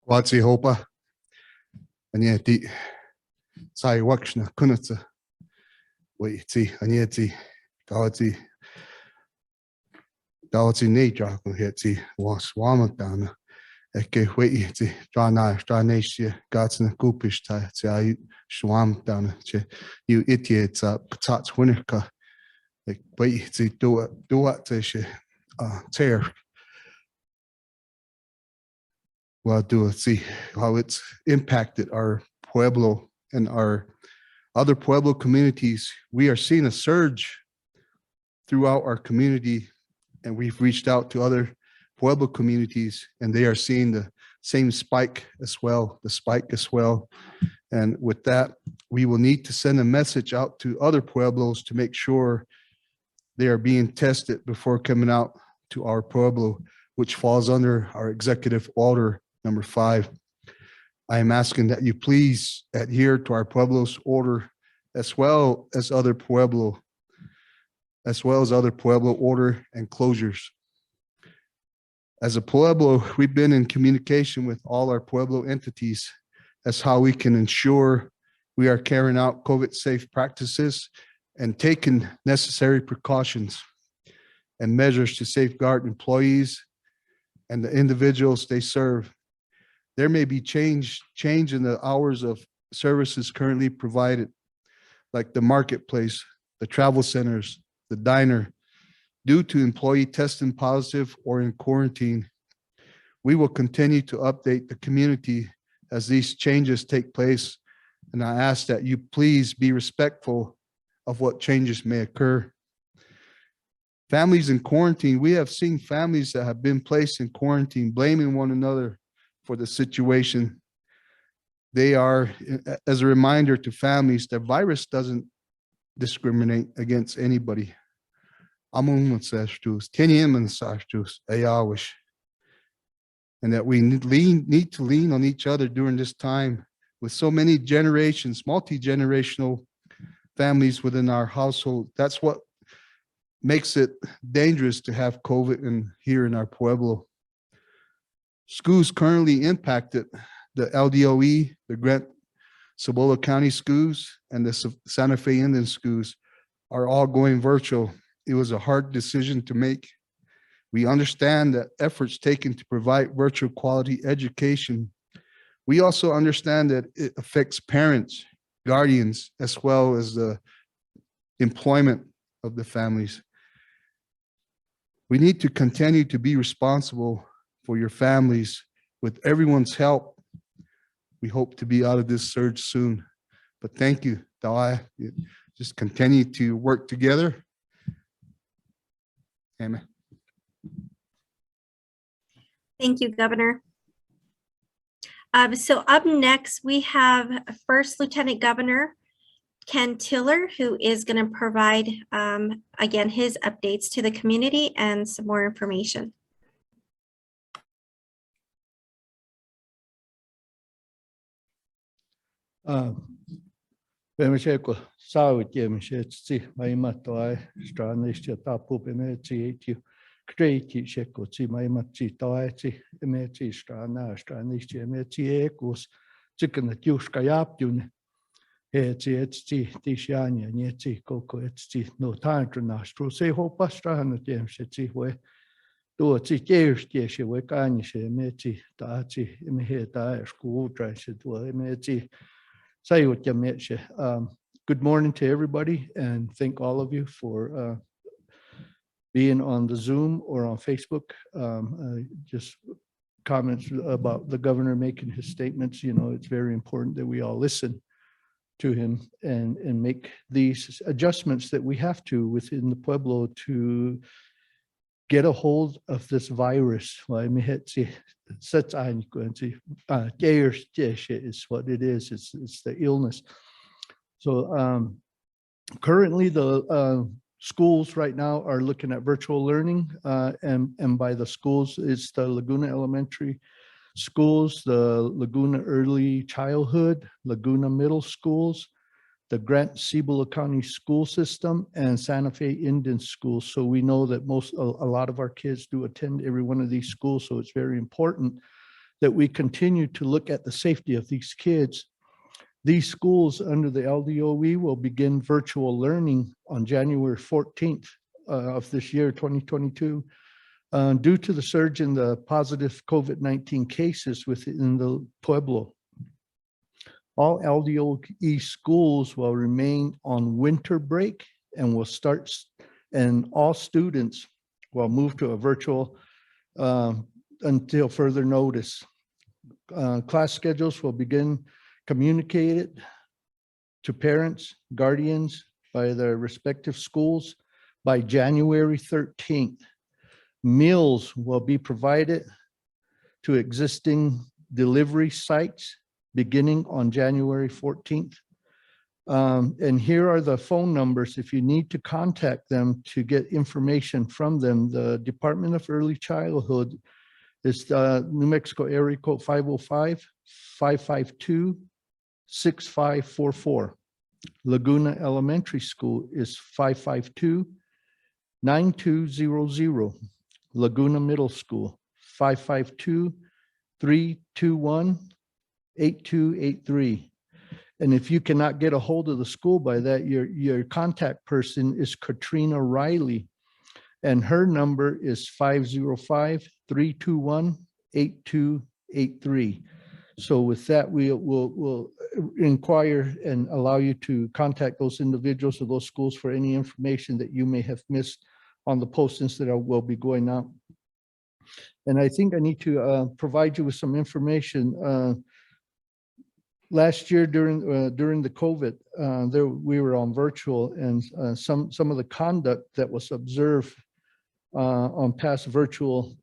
Watsi hopa. Anieti sai wakshna kunatsa. Waiti anieti gawati nature heti was wamatana. Eke waiti dranasia gatsna kupishta tia swamdana che you itiets patats winnerka. Like waiti do what she tear. Well, do see how it's impacted our Pueblo and our other Pueblo communities. We are seeing a surge throughout our community, and we've reached out to other Pueblo communities, and they are seeing the same spike as well, And with that, we will need to send a message out to other Pueblos to make sure they are being tested before coming out to our Pueblo, which falls under our executive order number 5. I am asking that you please adhere to our Pueblo's order as well as other Pueblo order and closures. As a Pueblo, we've been in communication with all our Pueblo entities as how we can ensure we are carrying out COVID safe practices and taking necessary precautions and measures to safeguard employees and the individuals they serve. There may be change in the hours of services currently provided, like the marketplace, the travel centers, the diner, due to employee testing positive or in quarantine. We will continue to update the community as these changes take place, and I ask that you please be respectful of what changes may occur. Families in quarantine, we have seen families that have been placed in quarantine blaming one another for the situation. They are, as a reminder to families, the virus doesn't discriminate against anybody. And that we need to lean on each other during this time with so many generations, multi-generational families within our household. That's what makes it dangerous to have COVID here in our Pueblo. Schools currently impacted, the LDOE, the Grant Cebolla County schools, and the Santa Fe Indian schools are all going virtual. It was a hard decision to make. We understand that efforts taken to provide virtual quality education. We also understand that it affects parents, guardians, as well as the employment of the families. We need to continue to be responsible for your families. With everyone's help, we hope to be out of this surge soon. But thank you, Dawai. Just continue to work together. Amen. Thank you, Governor. So up next, we have First Lieutenant Governor Ken Tiller, who is going to provide, again, his updates to the community and some more information. Creati sheko ti mai mati taiti emeti strana stranisti emeti ekos chicken the juska yaptun eti tishania nieti koko eti no tantra nastro se hopa strana dem sheti we do ti kersti she we kani she emeti taati emeta school try she do emeti sayut yameche. Good morning to everybody, and thank all of you for being on the Zoom or on Facebook. Just comments about the governor making his statements. You know, it's very important that we all listen to him and make these adjustments that we have to within the Pueblo to get a hold of this virus. Is what it is. It's the illness. So currently the schools right now are looking at virtual learning, and by the schools, it's the Laguna Elementary schools, the Laguna Early Childhood, Laguna Middle Schools, the Grant Cibola County School System, and Santa Fe Indian Schools. So we know that a lot of our kids do attend every one of these schools. So it's very important that we continue to look at the safety of these kids. These schools under the LDOE will begin virtual learning on January 14th of this year, 2022. Due to the surge in the positive COVID-19 cases within the Pueblo. All LDOE schools will remain on winter break and will start, and all students will move to a virtual until further notice. Class schedules will begin communicated to parents, guardians by their respective schools by January 13th. Meals will be provided to existing delivery sites beginning on January 14th. And here are the phone numbers if you need to contact them to get information from them. The Department of Early Childhood is New Mexico area code 505-552-6544. Laguna Elementary School is 552-9200. Laguna Middle School, 552-321-8283. And if you cannot get a hold of the school by that, your contact person is Katrina Riley, and her number is 505-321-8283. So with that, we'll inquire and allow you to contact those individuals or those schools for any information that you may have missed on the postings that will be going out. And I think I need to provide you with some information. Last year during the COVID, we were on virtual, and some of the conduct that was observed on past virtual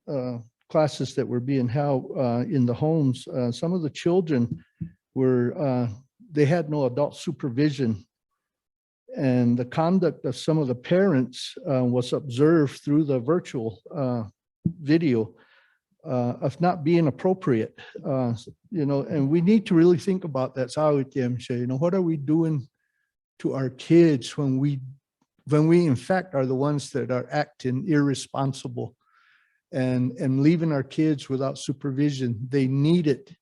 classes that were being held in the homes, some of the children were, they had no adult supervision. And the conduct of some of the parents was observed through the virtual video of not being appropriate, and we need to really think about that. What are we doing to our kids when we in fact are the ones that are acting irresponsible and leaving our kids without supervision? They need it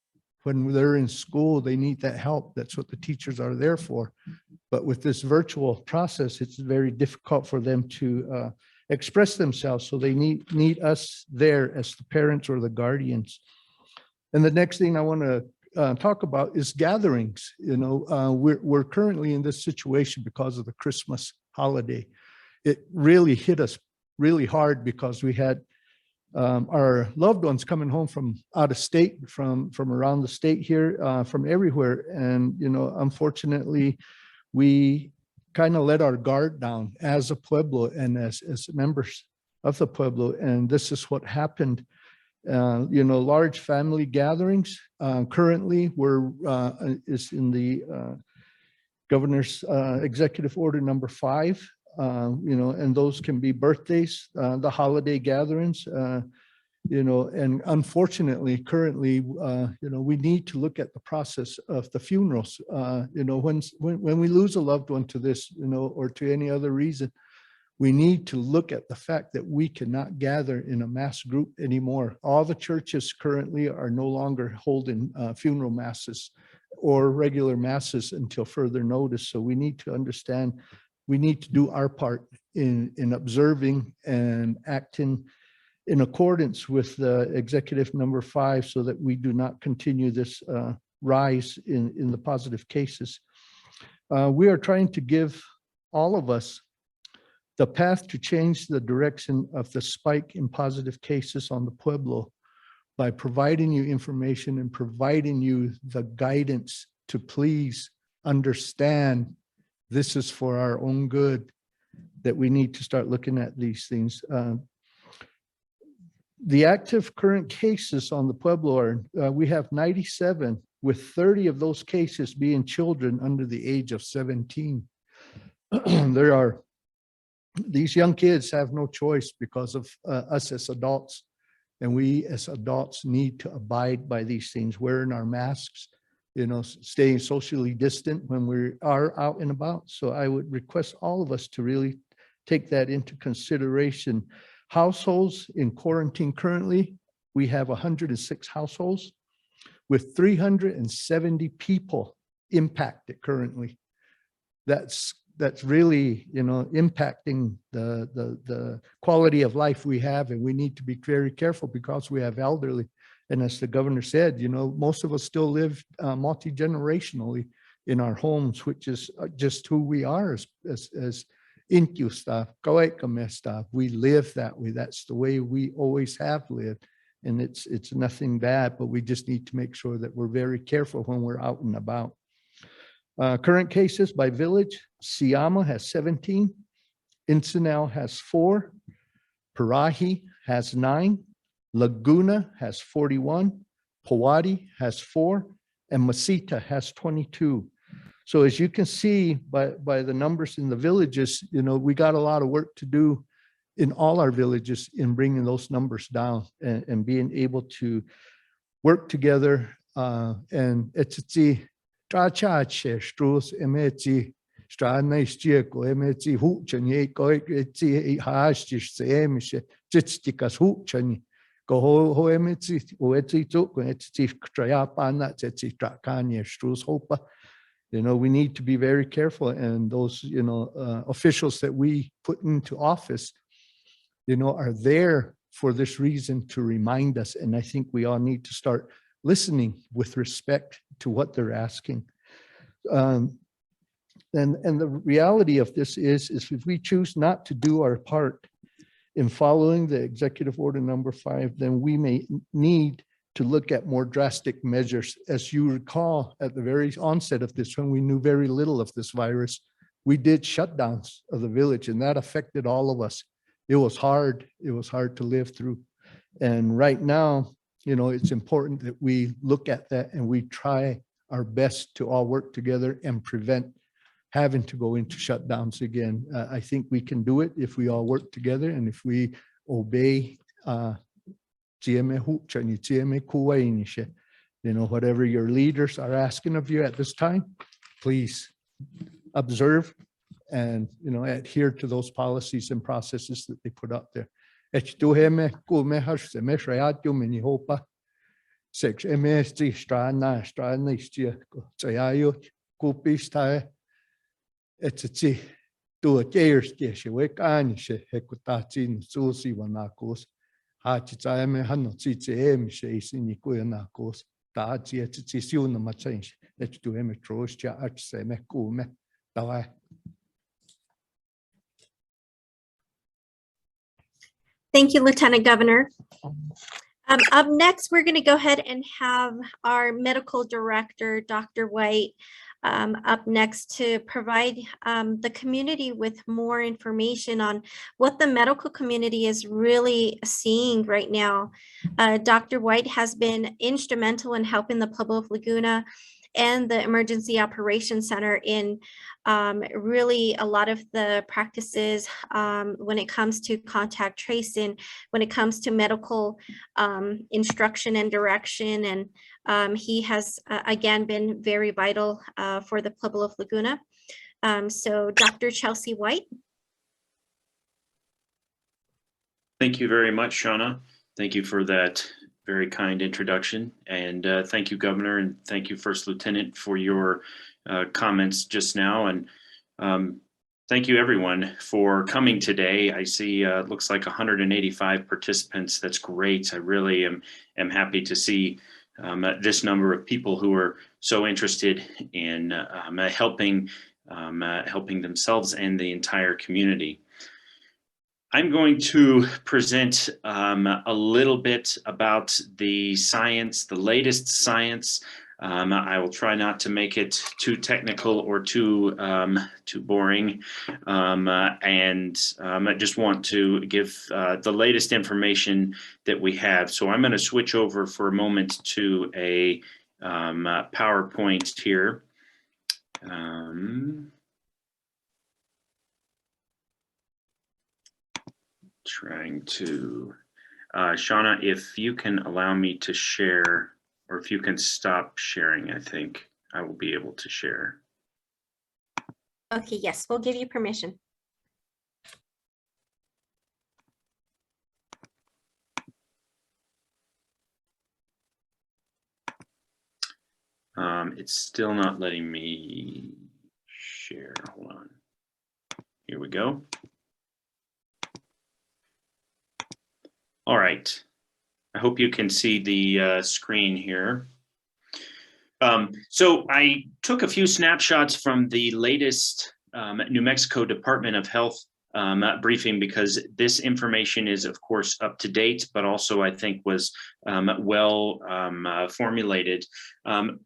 when they're in school. They need that help. That's what the teachers are there for. But with this virtual process, it's very difficult for them to express themselves. So they need us there as the parents or the guardians. And the next thing I want to talk about is gatherings. We're currently in this situation because of the Christmas holiday. It really hit us really hard because we had our loved ones coming home from out of state, from around the state here, from everywhere. And, unfortunately, we kind of let our guard down as a Pueblo and as members of the Pueblo. And this is what happened. Large family gatherings currently is in the governor's executive order number 5, and those can be birthdays, the holiday gatherings, and unfortunately, currently, we need to look at the process of the funerals. When we lose a loved one to this, or to any other reason, we need to look at the fact that we cannot gather in a mass group anymore. All the churches currently are no longer holding funeral masses or regular masses until further notice. So we need to understand, we need to do our part in observing and acting in accordance with the executive number 5 so that we do not continue this rise in the positive cases. We are trying to give all of us the path to change the direction of the spike in positive cases on the Pueblo by providing you information and providing you the guidance to please understand this is for our own good, that we need to start looking at these things. The active current cases on the Pueblo are, we have 97, with 30 of those cases being children under the age of 17. These young kids have no choice because of us as adults And we as adults need to abide by these things, wearing our masks, staying socially distant when we are out and about. So I would request all of us to really take that into consideration. Households in quarantine currently, we have 106 households with 370 people impacted currently. That's really, impacting the quality of life we have, and we need to be very careful because we have elderly. And as the governor said, most of us still live multi-generationally in our homes, which is just who we are as Inkyu staff, Kawekame staff. We live that way. That's the way we always have lived. And it's nothing bad, but we just need to make sure that we're very careful when we're out and about. Current cases by village, Siama has 17, Encinal has 4, Parahi has 9, Laguna has 41, Powati has 4, and Masita has 22. So as you can see by the numbers in the villages, we got a lot of work to do in all our villages in bringing those numbers down and being able to work together. And it's trachache strus emeti stranaistieko emeti huchani koiti hastis emische tstikas huchani go ho emeti oeti to eti trayapana teti trakanye strus hopa. We need to be very careful, and those officials that we put into office are there for this reason, to remind us. And I think we all need to start listening with respect to what they're asking. And the reality of this is if we choose not to do our part in following the executive order number 5, then we may need to look at more drastic measures. As you recall, at the very onset of this, when we knew very little of this virus, we did shutdowns of the village, and that affected all of us. It was hard. It was hard to live through. And right now, it's important that we look at that and we try our best to all work together and prevent having to go into shutdowns again. I think we can do it if we all work together and if we obey whatever your leaders are asking of you at this time, please observe and adhere to those policies and processes that they put up there. Thank you, Lieutenant Governor. Up next, we're going to go ahead and have our medical director, Dr. White, up next to provide the community with more information on what the medical community is really seeing right now. Dr. White has been instrumental in helping the Pueblo of Laguna and the Emergency Operations Center in really a lot of the practices when it comes to contact tracing, when it comes to medical instruction and direction. And he has, again, been very vital for the Pueblo of Laguna. So Dr. Chelsea White. Thank you very much, Shauna. Thank you for that very kind introduction. And thank you, Governor, and thank you, First Lieutenant, for your comments just now. And thank you, everyone, for coming today. I see it looks like 185 participants. That's great. I really am happy to see this number of people who are so interested in helping themselves and the entire community. I'm going to present a little bit about the science, the latest science. I will try not to make it too technical or too boring, and I just want to give the latest information that we have. So I'm going to switch over for a moment to a PowerPoint here. Trying to Shauna, if you can allow me to share, or if you can stop sharing, I think I will be able to share. Okay, yes, we'll give you permission. It's still not letting me share. Hold on. Here we go. All right. I hope you can see the screen here. So I took a few snapshots from the latest New Mexico Department of Health briefing, because this information is, of course, up to date, but also I think was well formulated.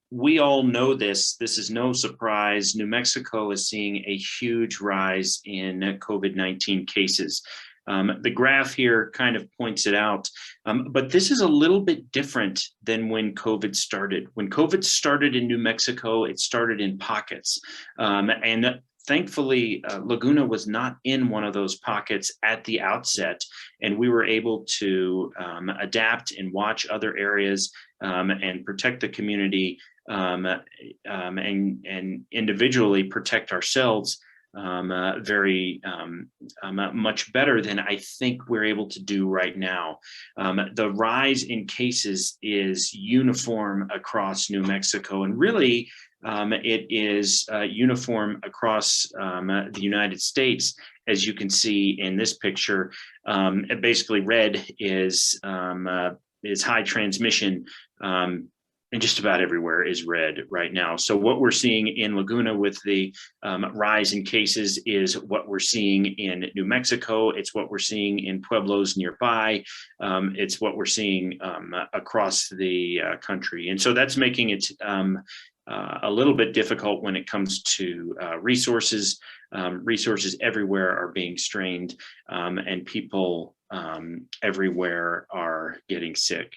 We all know this. This is no surprise. New Mexico is seeing a huge rise in COVID-19 cases. The graph here kind of points it out, but this is a little bit different than when COVID started. When COVID started in New Mexico, it started in pockets. And thankfully, Laguna was not in one of those pockets at the outset, and we were able to adapt and watch other areas and protect the community and individually protect ourselves very much better than I think we're able to do right now. The rise in cases is uniform across New Mexico, and really it is uniform across the United States. As you can see in this picture, basically red is high transmission. And just about everywhere is red right now. So what we're seeing in Laguna with the rise in cases is what we're seeing in New Mexico. It's what we're seeing in pueblos nearby. It's what we're seeing across the country. And so that's making it a little bit difficult when it comes to resources. Resources everywhere are being strained, and people everywhere are getting sick.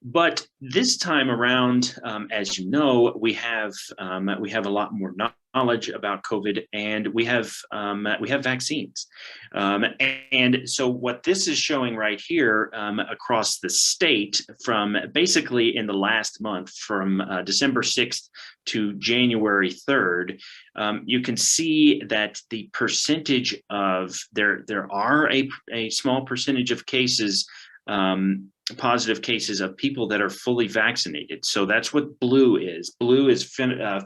But this time around, as you know, we have a lot more knowledge about COVID, and we have vaccines. And so what this is showing right here across the state, from basically in the last month, from December 6th to January 3rd, you can see that the percentage of there are a small percentage of cases, positive cases of people that are fully vaccinated. So that's what blue is. Blue is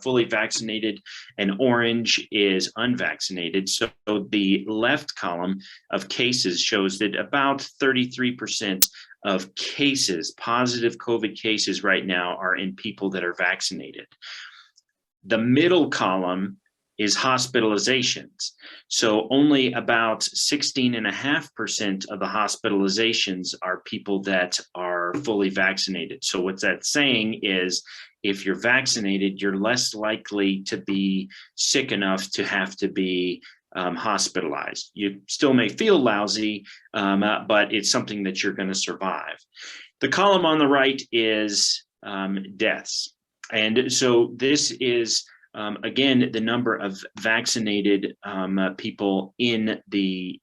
fully vaccinated, and orange is unvaccinated. So the left column of cases shows that about 33% of cases, positive COVID cases right now, are in people that are vaccinated. The middle column is hospitalizations. So only about 16.5% of the hospitalizations are people that are fully vaccinated. So what that's saying is, if you're vaccinated, you're less likely to be sick enough to have to be hospitalized. You still may feel lousy, but it's something that you're going to survive. The column on the right is deaths. And so this is again, the number of vaccinated people in the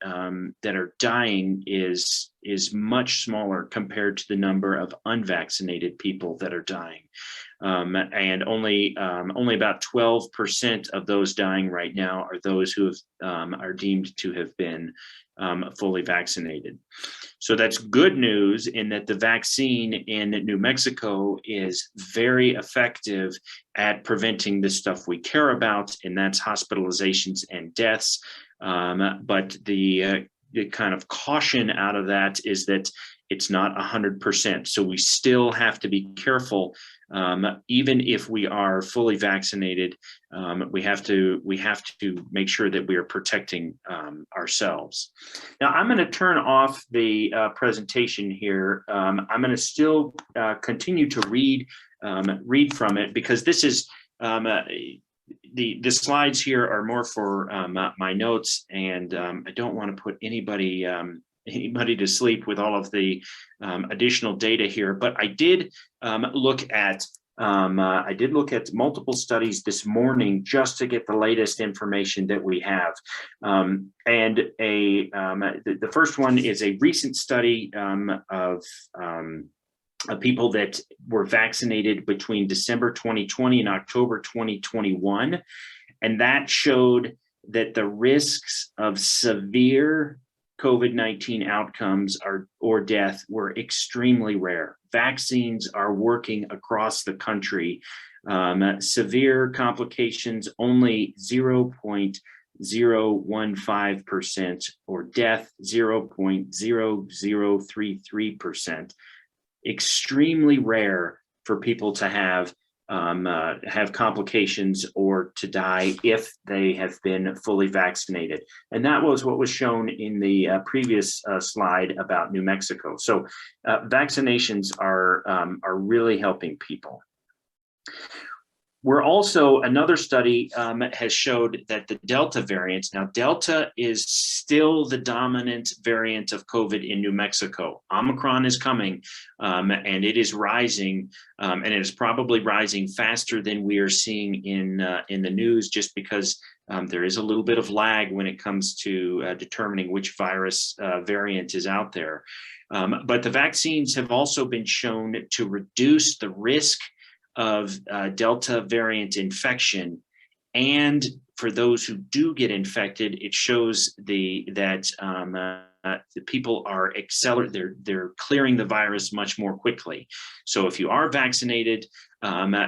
that are dying is much smaller compared to the number of unvaccinated people that are dying, and only about 12% of those dying right now are those who are deemed to have been fully vaccinated. So that's good news, in that the vaccine in New Mexico is very effective at preventing the stuff we care about, and that's hospitalizations and deaths. But the kind of caution out of that is that it's not 100%. So we still have to be careful. Even if we are fully vaccinated, we have to make sure that we are protecting ourselves. Now, I'm going to turn off the presentation here. I'm going to still continue to read from it, because this is the slides here are more for my notes, and I don't want to put anybody to sleep with all of the additional data here. But I did look at I did look at multiple studies this morning just to get the latest information that we have. The first one is a recent study of people that were vaccinated between December 2020 and October 2021. And that showed that the risks of severe COVID-19 outcomes or death were extremely rare. Vaccines are working across the country. Severe complications only 0.015%, or death 0.0033%. Extremely rare for people to have complications or to die if they have been fully vaccinated. And that was what was shown in the previous slide about New Mexico. So vaccinations are really helping people. We're also, another study has showed that the Delta variant, now Delta is still the dominant variant of COVID in New Mexico. Omicron is coming and it is rising, and it is probably rising faster than we are seeing in the news, just because there is a little bit of lag when it comes to determining which virus variant is out there. But the vaccines have also been shown to reduce the risk of Delta variant infection. And for those who do get infected, it shows that the people are they're clearing the virus much more quickly. So if you are vaccinated,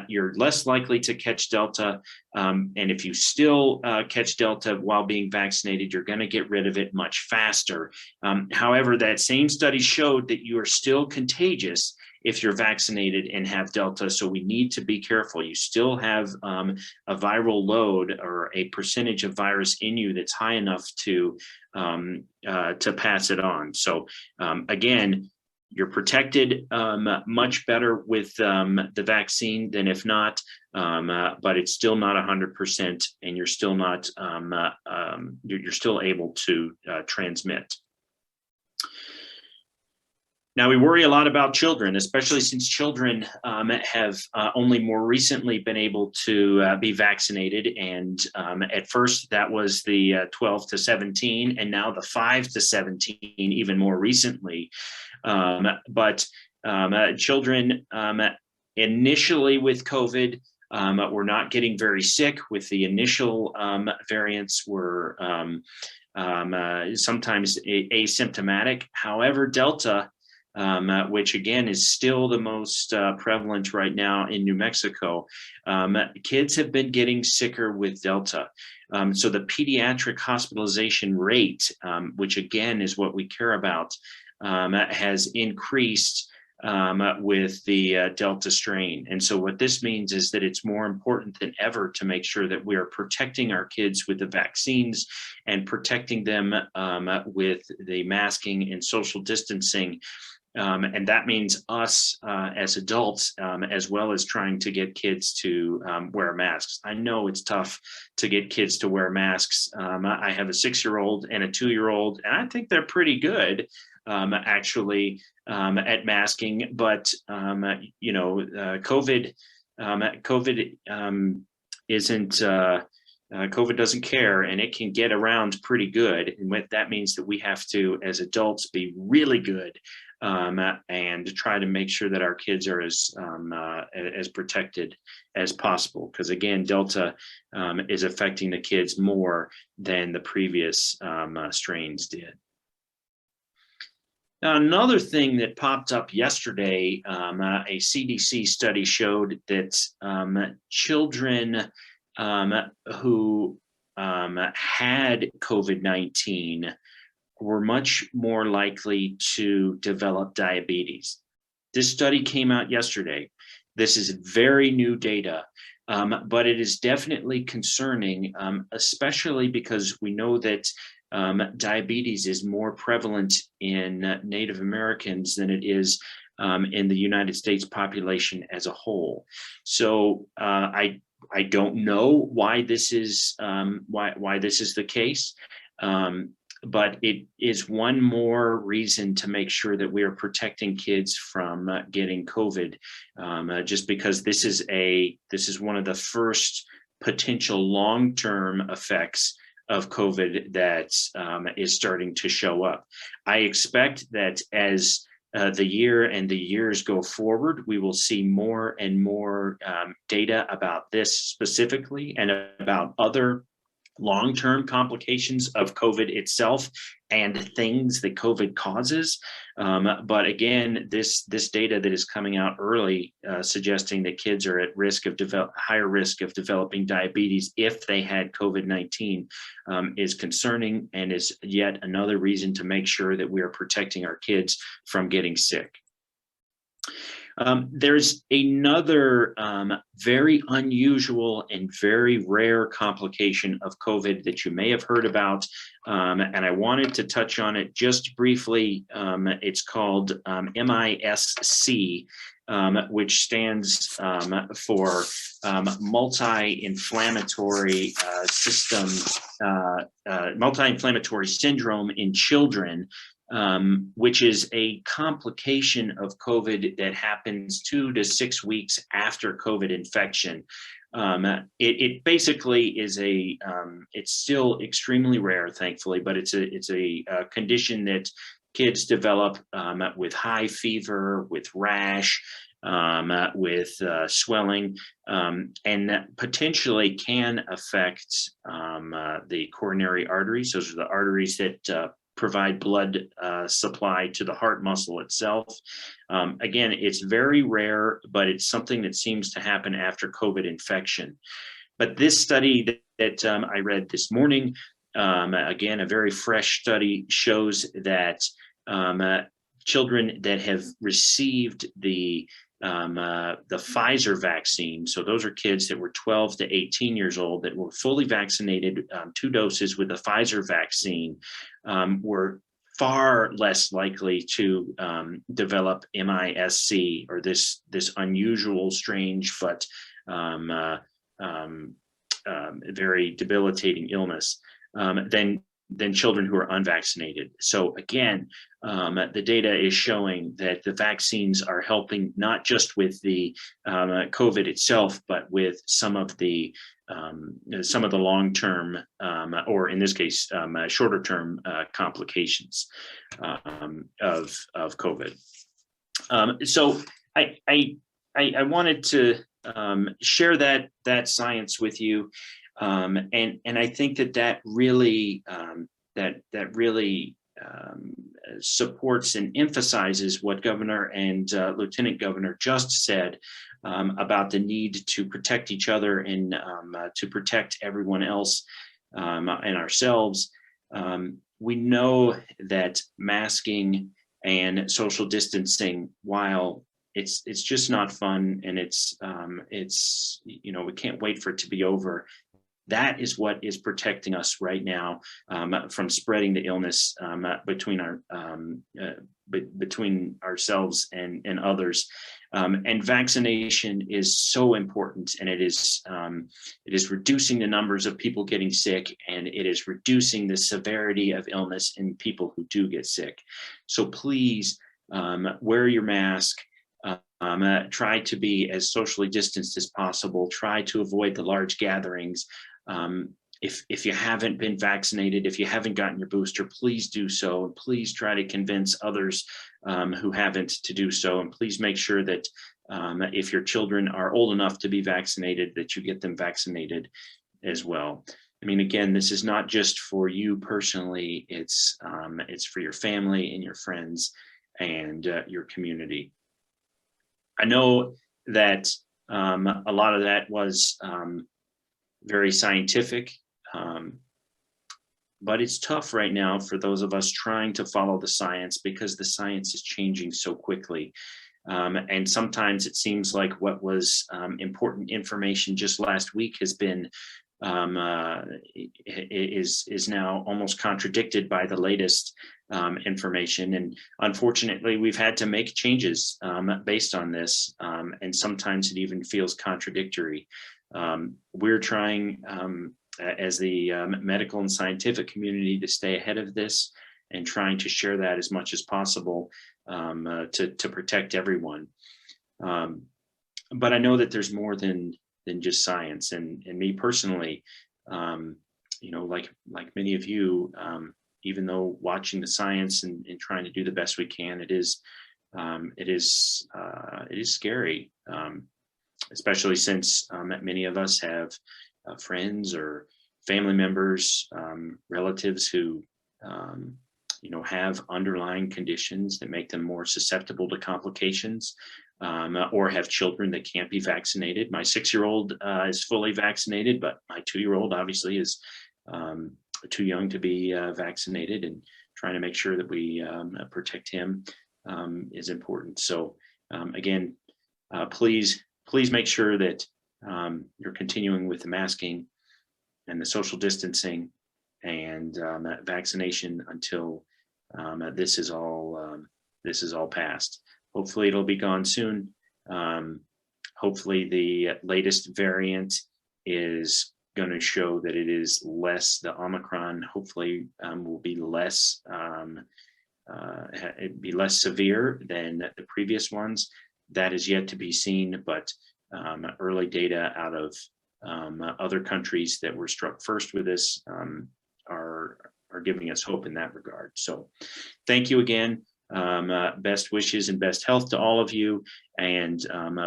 you're less likely to catch Delta. And if you still catch Delta while being vaccinated, you're going to get rid of it much faster. However, that same study showed that you are still contagious if you're vaccinated and have Delta. So we need to be careful. You still have a viral load or a percentage of virus in you that's high enough to pass it on. So again, you're protected much better with the vaccine than if not, but it's still not 100%, and you're still not you're still able to transmit. Now, we worry a lot about children, especially since children have only more recently been able to be vaccinated. And at first, that was the 12 to 17, and now the 5 to 17, even more recently. But children initially with COVID were not getting very sick. With the initial variants were sometimes asymptomatic. However, Delta, which again is still the most prevalent right now in New Mexico, kids have been getting sicker with Delta. So the pediatric hospitalization rate, which again is what we care about, has increased with the Delta strain. And so what this means is that it's more important than ever to make sure that we are protecting our kids with the vaccines and protecting them with the masking and social distancing. And that means us as adults, as well as trying to get kids to wear masks. I know it's tough to get kids to wear masks. I have a 6-year-old and a 2-year-old, and I think they're pretty good, actually, at masking. But, you know, COVID isn't... COVID doesn't care, and it can get around pretty good. And what that means that we have to, as adults, be really good and try to make sure that our kids are as protected as possible. Because again, Delta is affecting the kids more than the previous strains did. Now, another thing that popped up yesterday, a CDC study showed that children who had COVID-19 were much more likely to develop diabetes. This study came out yesterday. This is very new data, but it is definitely concerning, especially because we know that diabetes is more prevalent in Native Americans than it is in the United States population as a whole. So I don't know why this is the case. but it is one more reason to make sure that we are protecting kids from getting COVID, just because this is one of the first potential long-term effects of COVID that is starting to show up. I expect that as the year and the years go forward, we will see more and more data about this specifically and about other long-term complications of COVID itself and things that COVID causes. But again, this data that is coming out early, suggesting that kids are at risk of higher risk of developing diabetes if they had COVID-19, is concerning and is yet another reason to make sure that we are protecting our kids from getting sick. There's another very unusual and very rare complication of COVID that you may have heard about, and I wanted to touch on it just briefly. It's called MISC, which stands for multi-inflammatory multi-inflammatory syndrome in children. Which is a complication of COVID that happens 2 to 6 weeks after COVID infection. It basically is it's still extremely rare, thankfully, but it's a condition that kids develop with high fever, with rash, with swelling, and that potentially can affect the coronary arteries. Those are the arteries that provide blood supply to the heart muscle itself. Again, it's very rare, but it's something that seems to happen after COVID infection. But this study that I read this morning, again, a very fresh study, shows that children that have received the Pfizer vaccine, so those are kids that were 12 to 18 years old that were fully vaccinated, 2 doses with the Pfizer vaccine, were far less likely to develop MISC, or this unusual, strange, but very debilitating illness, than children who are unvaccinated. So again, the data is showing that the vaccines are helping not just with the COVID itself, but with some of the long-term, or in this case, shorter-term complications of COVID. So I wanted to share that science with you. And I think that really supports and emphasizes what Governor and Lieutenant Governor just said about the need to protect each other and to protect everyone else and ourselves. We know that masking and social distancing, while it's just not fun, and it's we can't wait for it to be over. That is what is protecting us right now from spreading the illness between ourselves and others. And vaccination is so important, and it is reducing the numbers of people getting sick, and it is reducing the severity of illness in people who do get sick. So please wear your mask. Try to be as socially distanced as possible. Try to avoid the large gatherings. If you haven't been vaccinated, if you haven't gotten your booster, please do so. And please try to convince others who haven't to do so. And please make sure that if your children are old enough to be vaccinated, that you get them vaccinated as well. I mean, again, this is not just for you personally. It's for your family and your friends and your community. I know that a lot of that was very scientific, but it's tough right now for those of us trying to follow the science, because the science is changing so quickly. And sometimes it seems like what was important information just last week has been is now almost contradicted by the latest information. And unfortunately, we've had to make changes based on this. And sometimes it even feels contradictory. We're trying as the medical and scientific community to stay ahead of this and trying to share that as much as possible to protect everyone. But I know that there's more than just science, and me personally, you know, like many of you, even though watching the science and trying to do the best we can, it is scary, especially since many of us have friends or family members, relatives who you know, have underlying conditions that make them more susceptible to complications, or have children that can't be vaccinated. My 6-year-old is fully vaccinated, but my 2-year-old obviously is too young to be vaccinated, and trying to make sure that we protect him is important. So again, please make sure that you're continuing with the masking and the social distancing and vaccination until this is all passed. Hopefully it'll be gone soon. Hopefully the latest variant is going to show that it is less, the Omicron hopefully will be less, it'd be less severe than the previous ones. That is yet to be seen, but early data out of other countries that were struck first with this are giving us hope in that regard. So thank you again. Best wishes and best health to all of you. And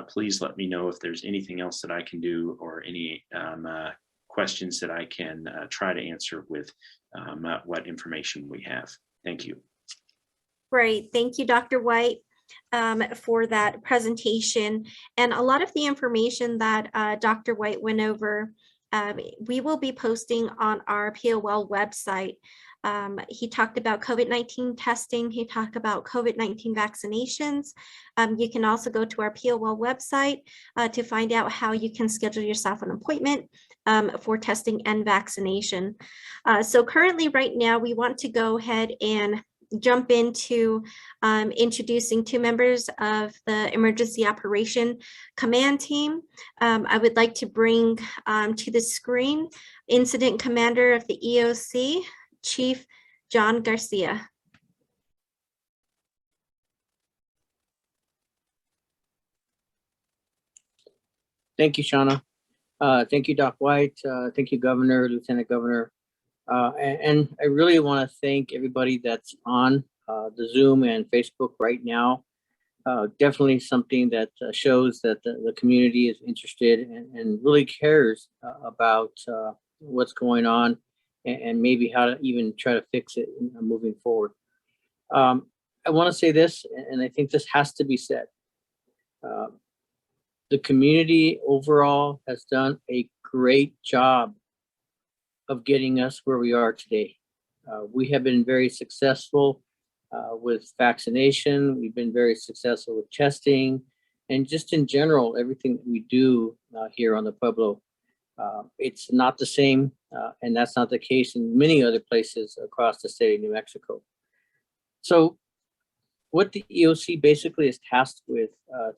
please let me know if there's anything else that I can do, or any questions that I can try to answer with what information we have. Thank you. Great. Thank you, Dr. White, for that presentation. And a lot of the information that Dr. White went over, we will be posting on our POL website. He talked about COVID-19 testing. He talked about COVID-19 vaccinations. You can also go to our POL website to find out how you can schedule yourself an appointment for testing and vaccination. So currently right now, we want to go ahead and jump into introducing 2 members of the Emergency Operation Command Team. I would like to bring to the screen Incident Commander of the EOC, Chief John Garcia. Thank you, Shauna. Thank you, Doc White. Thank you, Governor, Lieutenant Governor. And I really want to thank everybody that's on the Zoom and Facebook right now. Definitely something that shows that the community is interested and really cares about what's going on, and maybe how to even try to fix it moving forward. I want to say this, and I think this has to be said. The community overall has done a great job of getting us where we are today. We have been very successful with vaccination. We've been very successful with testing, and just in general, everything that we do here on the Pueblo. It's not the same, and that's not the case in many other places across the state of New Mexico. So what the EOC basically is tasked with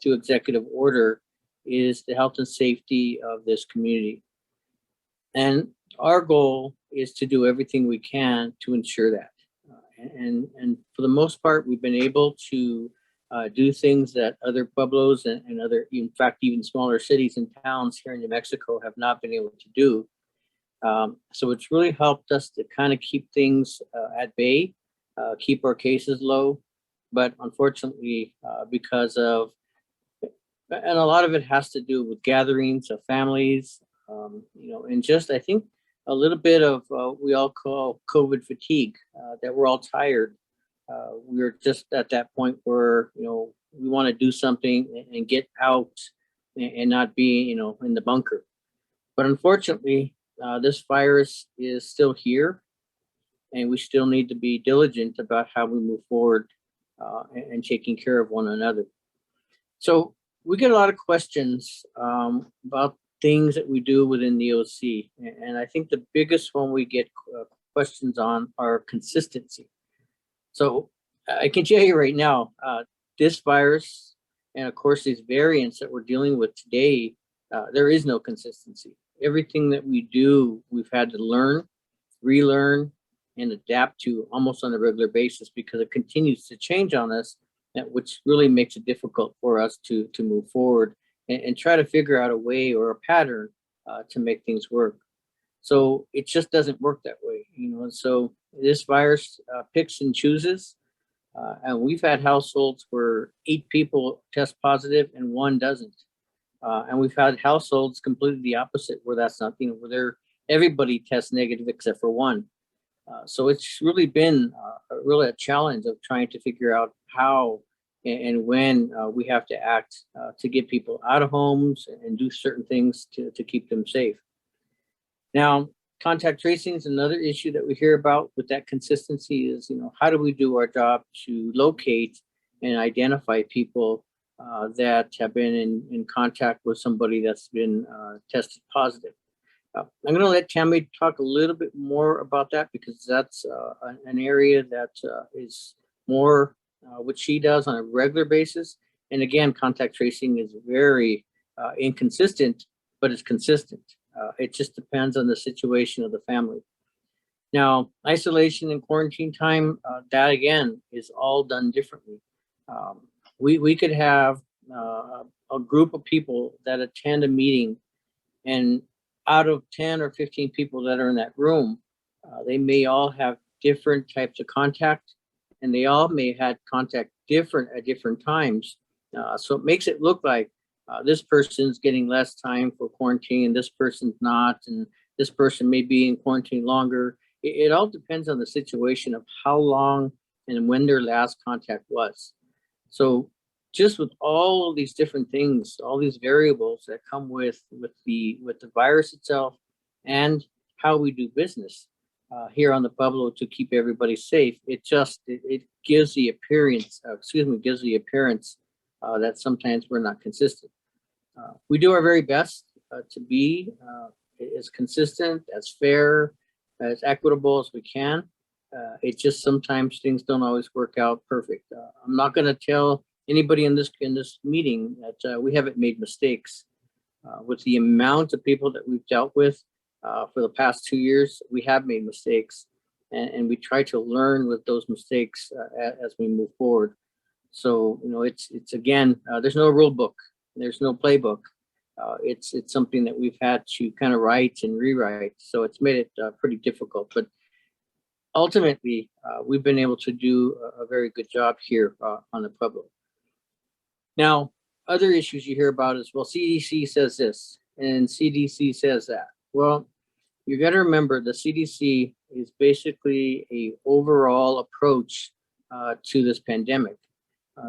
through executive order is the health and safety of this community. And our goal is to do everything we can to ensure that. And for the most part, we've been able to do things that other pueblos and other, in fact, even smaller cities and towns here in New Mexico have not been able to do. So it's really helped us to kind of keep things at bay, keep our cases low. But unfortunately, because of, and a lot of it has to do with gatherings of families, you know, and just, I think, a little bit of we all call COVID fatigue, that we're all tired. We're just at that point where, you know, we want to do something and get out and not be, you know, in the bunker. But unfortunately, this virus is still here, and we still need to be diligent about how we move forward and taking care of one another. So we get a lot of questions about things that we do within the EOC. And I think the biggest one we get questions on are consistency. So I can tell you right now, this virus, and of course these variants that we're dealing with today, there is no consistency. everything that we do, we've had to learn, relearn, and adapt to almost on a regular basis because it continues to change on us, which really makes it difficult for us to move forward and try to figure out a way or a pattern to make things work. So it just doesn't work that way, you know. And so this virus picks and chooses, and we've had households where 8 people test positive and 1 doesn't, and we've had households completely the opposite, where that's not, you know, where everybody tests negative except for 1. So it's really been really a challenge of trying to figure out how and when we have to act to get people out of homes and do certain things to keep them safe. Now, contact tracing is another issue that we hear about with that consistency is, you know, how do we do our job to locate and identify people that have been in contact with somebody that's been tested positive? I'm going to let Tammy talk a little bit more about that because that's an area that is more what she does on a regular basis. And again, contact tracing is very inconsistent, but it's consistent. It just depends on the situation of the family. Now, isolation and quarantine time, that again is all done differently. We could have a group of people that attend a meeting, and out of 10 or 15 people that are in that room, they may all have different types of contact, and they all may have had contact at different times. So it makes it look like this person's getting less time for quarantine, this person's not, and this person may be in quarantine longer. It all depends on the situation of how long and when their last contact was. So just with all of these different things, all these variables that come with the virus itself and how we do business here on the Pueblo to keep everybody safe, it gives the appearance, that sometimes we're not consistent. We do our very best to be as consistent, as fair, as equitable as we can. It just sometimes things don't always work out perfect. I'm not going to tell anybody in this meeting that we haven't made mistakes. With the amount of people that we've dealt with for the past 2 years, we have made mistakes, and we try to learn with those mistakes as we move forward. So, you know, it's again, there's no rule book, there's no playbook. It's something that we've had to kind of write and rewrite. So it's made it pretty difficult, but ultimately we've been able to do a very good job here on the Pueblo. Now, other issues you hear about is, well, CDC says this and CDC says that. Well, you got to remember the CDC is basically a overall approach to this pandemic.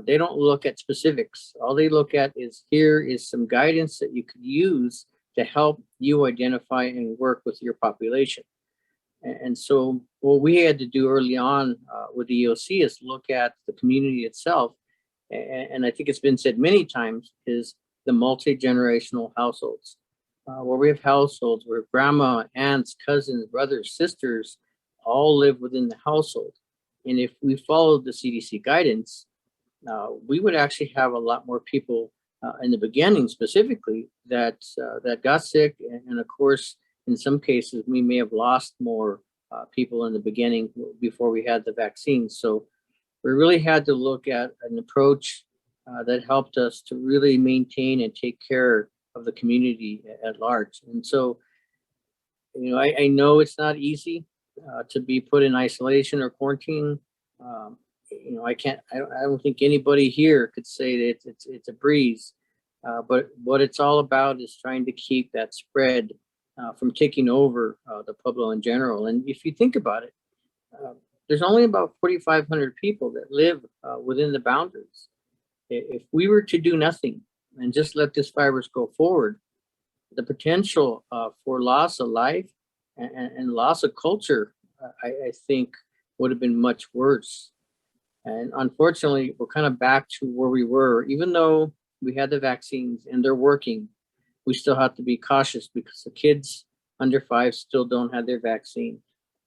They don't look at specifics. All they look at is, here is some guidance that you could use to help you identify and work with your population. And so what we had to do early on with the EOC is look at the community itself. And I think it's been said many times, is the multi-generational households, where we have households where grandma, aunts, cousins, brothers, sisters all live within the household. And if we followed the CDC guidance, we would actually have a lot more people in the beginning specifically that got sick. And of course, in some cases, we may have lost more people in the beginning before we had the vaccine. So we really had to look at an approach that helped us to really maintain and take care of the community at large. And so, you know, I know it's not easy to be put in isolation or quarantine. You know, I don't think anybody here could say that it's a breeze. But what it's all about is trying to keep that spread from taking over the Pueblo in general. And if you think about it, there's only about 4,500 people that live within the boundaries. If we were to do nothing and just let this virus go forward, the potential for loss of life and loss of culture, I think, would have been much worse. And unfortunately, we're kind of back to where we were. Even though we had the vaccines and they're working, we still have to be cautious because the kids under 5 still don't have their vaccine.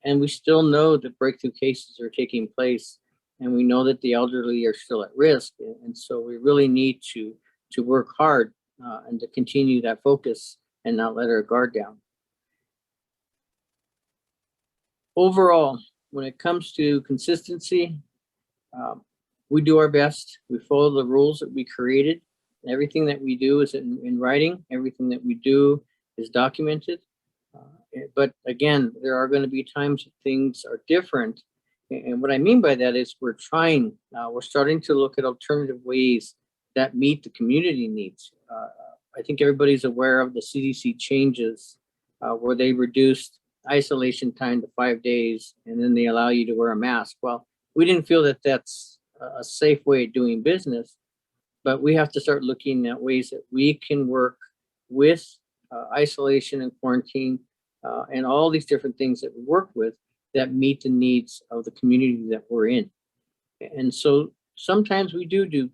And we still know that breakthrough cases are taking place, and we know that the elderly are still at risk. And so we really need to work hard and to continue that focus and not let our guard down. Overall, when it comes to consistency, we do our best. We follow the rules that we created. Everything that we do is in writing. Everything that we do is documented. But again, there are going to be times that things are different. And what I mean by that is we're starting to look at alternative ways that meet the community needs. I think everybody's aware of the CDC changes where they reduced isolation time to 5 days, and then they allow you to wear a mask. Well, we didn't feel that that's a safe way of doing business, but we have to start looking at ways that we can work with isolation and quarantine and all these different things that we work with that meet the needs of the community that we're in. And so sometimes we do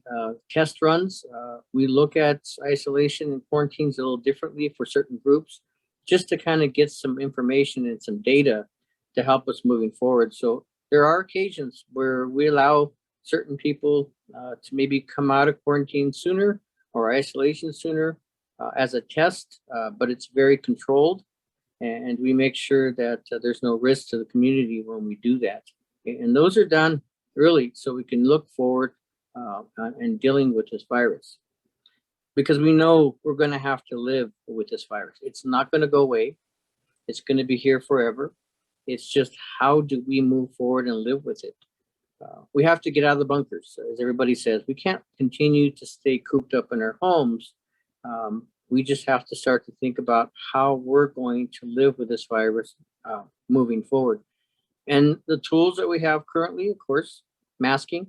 test runs. We look at isolation and quarantines a little differently for certain groups, just to kind of get some information and some data to help us moving forward. So there are occasions where we allow certain people to maybe come out of quarantine sooner or isolation sooner as a test, but it's very controlled. And we make sure that there's no risk to the community when we do that. And those are done early so we can look forward in dealing with this virus. Because we know we're going to have to live with this virus. It's not going to go away. It's going to be here forever. It's just how do we move forward and live with it? We have to get out of the bunkers, as everybody says. We can't continue to stay cooped up in our homes. We just have to start to think about how we're going to live with this virus moving forward. And the tools that we have currently, of course, masking.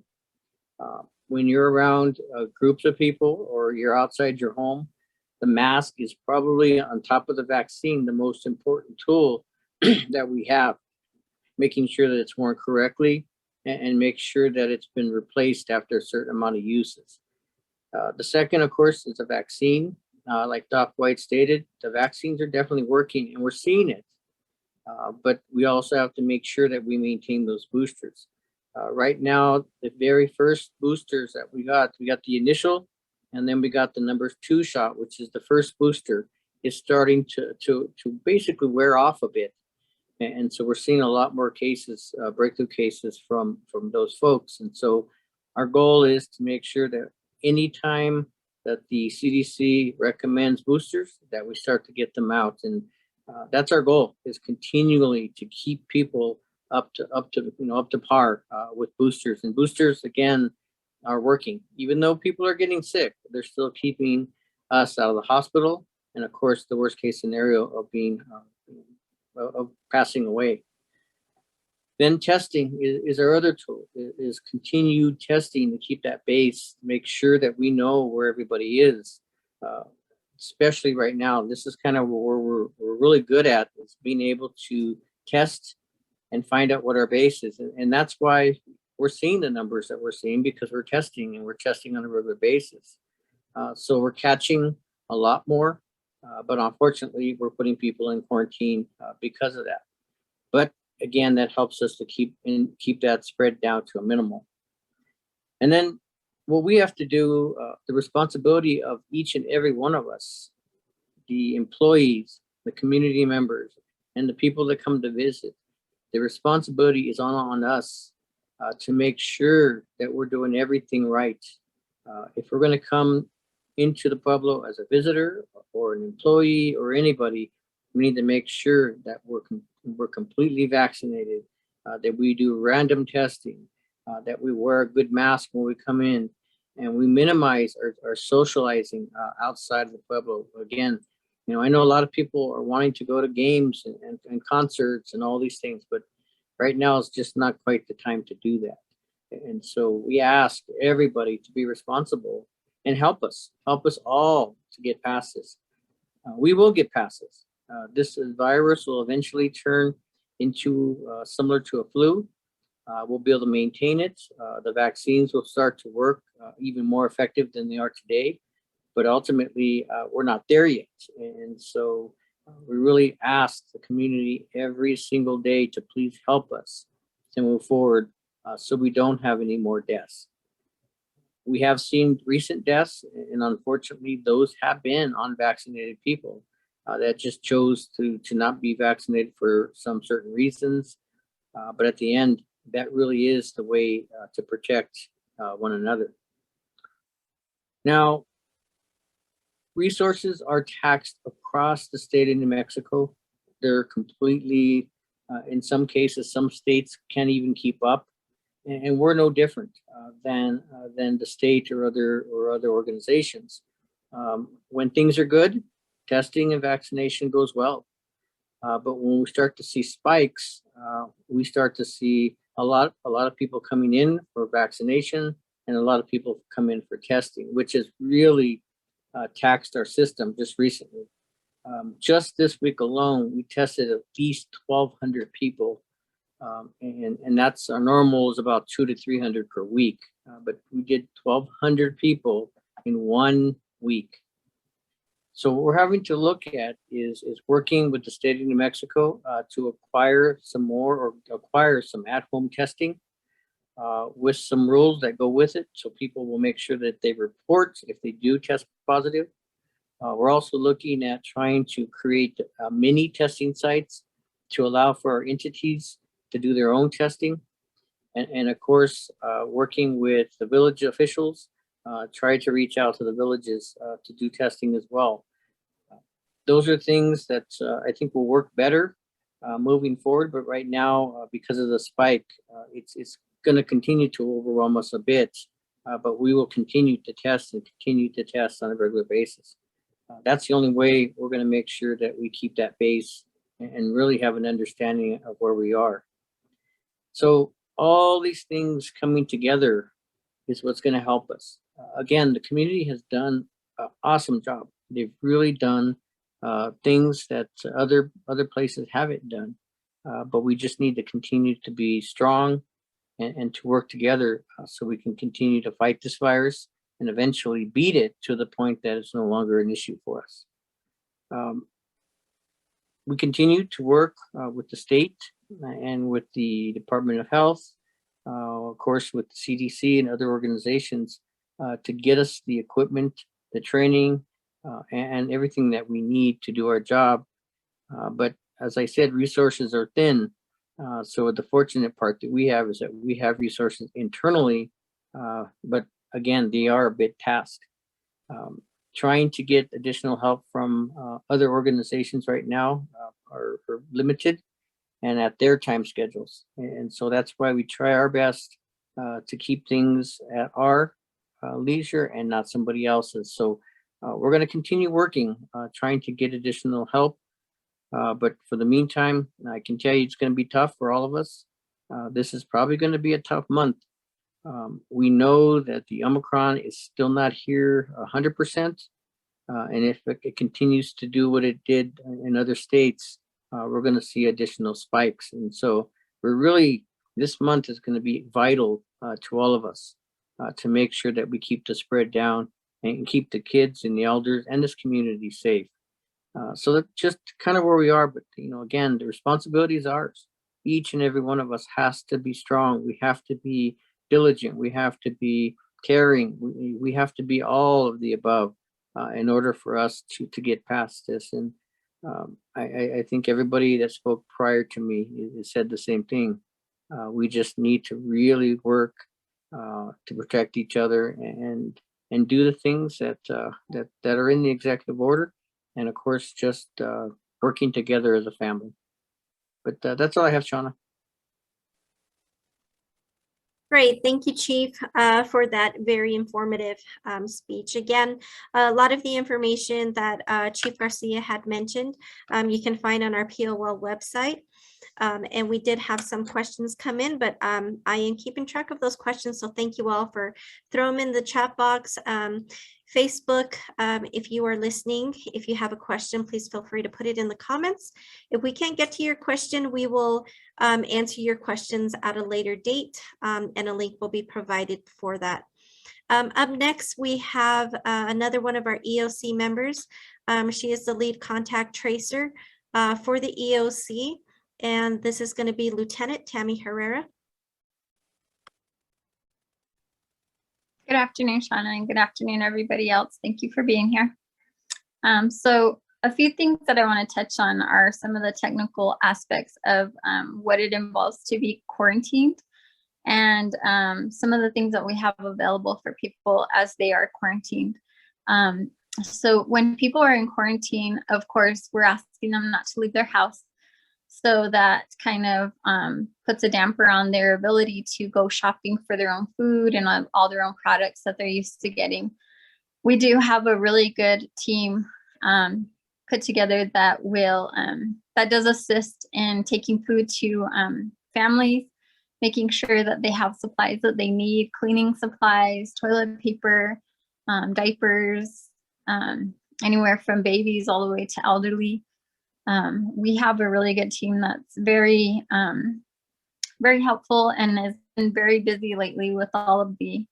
When you're around groups of people or you're outside your home, the mask is probably on top of the vaccine, the most important tool that we have, making sure that it's worn correctly and make sure that it's been replaced after a certain amount of uses. The second, of course, is a vaccine. Like Doc White stated, the vaccines are definitely working and we're seeing it. But we also have to make sure that we maintain those boosters. Right now, the very first boosters that we got the initial, and then we got the number 2 shot, which is the first booster, is starting to basically wear off a bit. And so we're seeing a lot more cases, breakthrough cases from those folks. And so our goal is to make sure that anytime that the CDC recommends boosters, that we start to get them out. And that's our goal, is continually to keep people up to par with boosters. And boosters, again, are working. Even though people are getting sick, they're still keeping us out of the hospital. And of course, the worst case scenario of being of passing away. Then testing is our other tool, is continued testing to keep that base, make sure that we know where everybody is. Especially right now, this is kind of where we're really good at, is being able to test and find out what our base is. And that's why we're seeing the numbers that we're seeing, because we're testing, and we're testing on a regular basis. So we're catching a lot more, but unfortunately, we're putting people in quarantine because of that. But again, that helps us to keep that spread down to a minimal. And then what we have to do, the responsibility of each and every one of us, the employees, the community members, and the people that come to visit, the responsibility is on us to make sure that we're doing everything right. If we're going to come into the Pueblo as a visitor or an employee or anybody, we need to make sure that we're completely vaccinated, that we do random testing, that we wear a good mask when we come in, and we minimize our socializing outside of the Pueblo. Again, I know a lot of people are wanting to go to games and concerts and all these things, but right now it's just not quite the time to do that. And so we ask everybody to be responsible and help us all to get past this. We will get past this. This virus will eventually turn into similar to a flu. We'll be able to maintain it. The vaccines will start to work even more effective than they are today. But ultimately, we're not there yet. And so we really ask the community every single day to please help us to move forward so we don't have any more deaths. We have seen recent deaths, and unfortunately, those have been unvaccinated people. that just chose to not be vaccinated for some certain reasons. But at the end, that really is the way to protect one another. Now, resources are taxed across the state of New Mexico. They're completely, in some cases, some states can't even keep up, and we're no different than the state or other organizations. When things are good, testing and vaccination goes well. But when we start to see spikes, we start to see a lot of people coming in for vaccination and a lot of people come in for testing, which has really taxed our system just recently. Just this week alone, we tested at least 1,200 people, and that's our normal is about 200 to 300 per week. But we did 1,200 people in 1 week. So what we're having to look at is working with the state of New Mexico to acquire some at-home testing with some rules that go with it. So people will make sure that they report if they do test positive. We're also looking at trying to create mini testing sites to allow for our entities to do their own testing. And of course, working with the village officials, try to reach out to the villages to do testing as well. Those are things that I think will work better moving forward. But right now, because of the spike, it's going to continue to overwhelm us a bit. But we will continue to test and continue to test on a regular basis. That's the only way we're going to make sure that we keep that base and really have an understanding of where we are. So all these things coming together is what's going to help us. Again, the community has done an awesome job. They've really done things that other places haven't done. But we just need to continue to be strong and to work together so we can continue to fight this virus and eventually beat it to the point that it's no longer an issue for us. We continue to work with the state and with the Department of Health, of course, with the CDC and other organizations to get us the equipment, the training, and everything that we need to do our job. But as I said, resources are thin. So the fortunate part that we have is that we have resources internally, but again, they are a bit tasked. Trying to get additional help from other organizations right now are limited and at their time schedules. And so that's why we try our best to keep things at our leisure and not somebody else's. So we're going to continue working, trying to get additional help. But for the meantime, I can tell you it's going to be tough for all of us. This is probably going to be a tough month. We know that the Omicron is still not here 100%. And if it continues to do what it did in other states, we're going to see additional spikes. And so this month is going to be vital to all of us to make sure that we keep the spread down and keep the kids and the elders and this community safe. So that's just kind of where we are. But, again, the responsibility is ours. Each and every one of us has to be strong. We have to be diligent. We have to be caring. We have to be all of the above in order for us to get past this. And I think everybody that spoke prior to me said the same thing. We just need to really work to protect each other and do the things that are in the executive order. And of course, just working together as a family. But that's all I have, Shauna. Great. Thank you, Chief, for that very informative speech. Again, a lot of the information that Chief Garcia had mentioned, you can find on our POL website. And we did have some questions come in, but I am keeping track of those questions. So thank you all for throwing them in the chat box. Facebook, if you are listening, if you have a question, please feel free to put it in the comments. If we can't get to your question, we will answer your questions at a later date, and a link will be provided for that. Up next, we have another one of our EOC members. She is the lead contact tracer for the EOC, and this is going to be Lieutenant Tammy Herrera. Good afternoon, Shauna, and good afternoon, everybody else. Thank you for being here. So a few things that I want to touch on are some of the technical aspects of what it involves to be quarantined, and some of the things that we have available for people as they are quarantined. So when people are in quarantine, of course, we're asking them not to leave their house. So that kind of puts a damper on their ability to go shopping for their own food and all their own products that they're used to getting. We do have a really good team put together that will that does assist in taking food to families, making sure that they have supplies that they need, cleaning supplies, toilet paper, diapers, anywhere from babies all the way to elderly. We have a really good team that's very, very helpful and has been very busy lately with all of the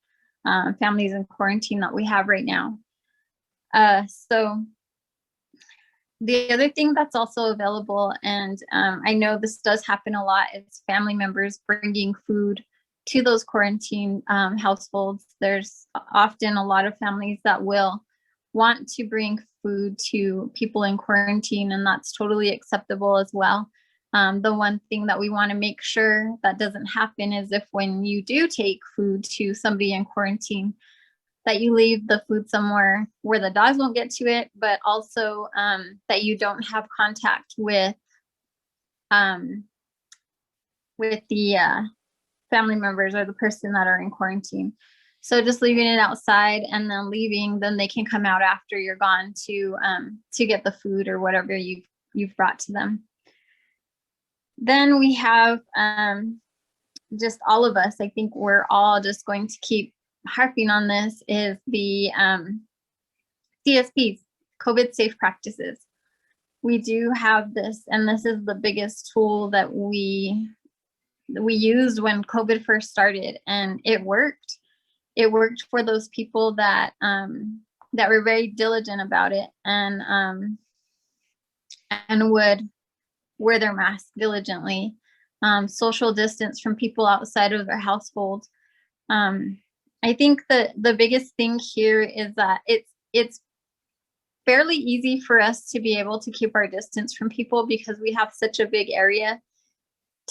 families in quarantine that we have right now. So the other thing that's also available, and I know this does happen a lot, is family members bringing food to those quarantine households. There's often a lot of families that will want to bring food to people in quarantine, and that's totally acceptable as well. The one thing that we want to make sure that doesn't happen is if when you do take food to somebody in quarantine, that you leave the food somewhere where the dogs won't get to it, but also that you don't have contact with the family members or the person that are in quarantine. So just leaving it outside and then leaving, then they can come out after you're gone to get the food or whatever you've brought to them. Then we have just all of us, I think we're all just going to keep harping on this, is the CSPs, COVID safe practices. We do have this, and this is the biggest tool that we used when COVID first started, and it worked. It worked for those people that were very diligent about it and would wear their mask diligently, social distance from people outside of their household. I think the biggest thing here is that it's fairly easy for us to be able to keep our distance from people because we have such a big area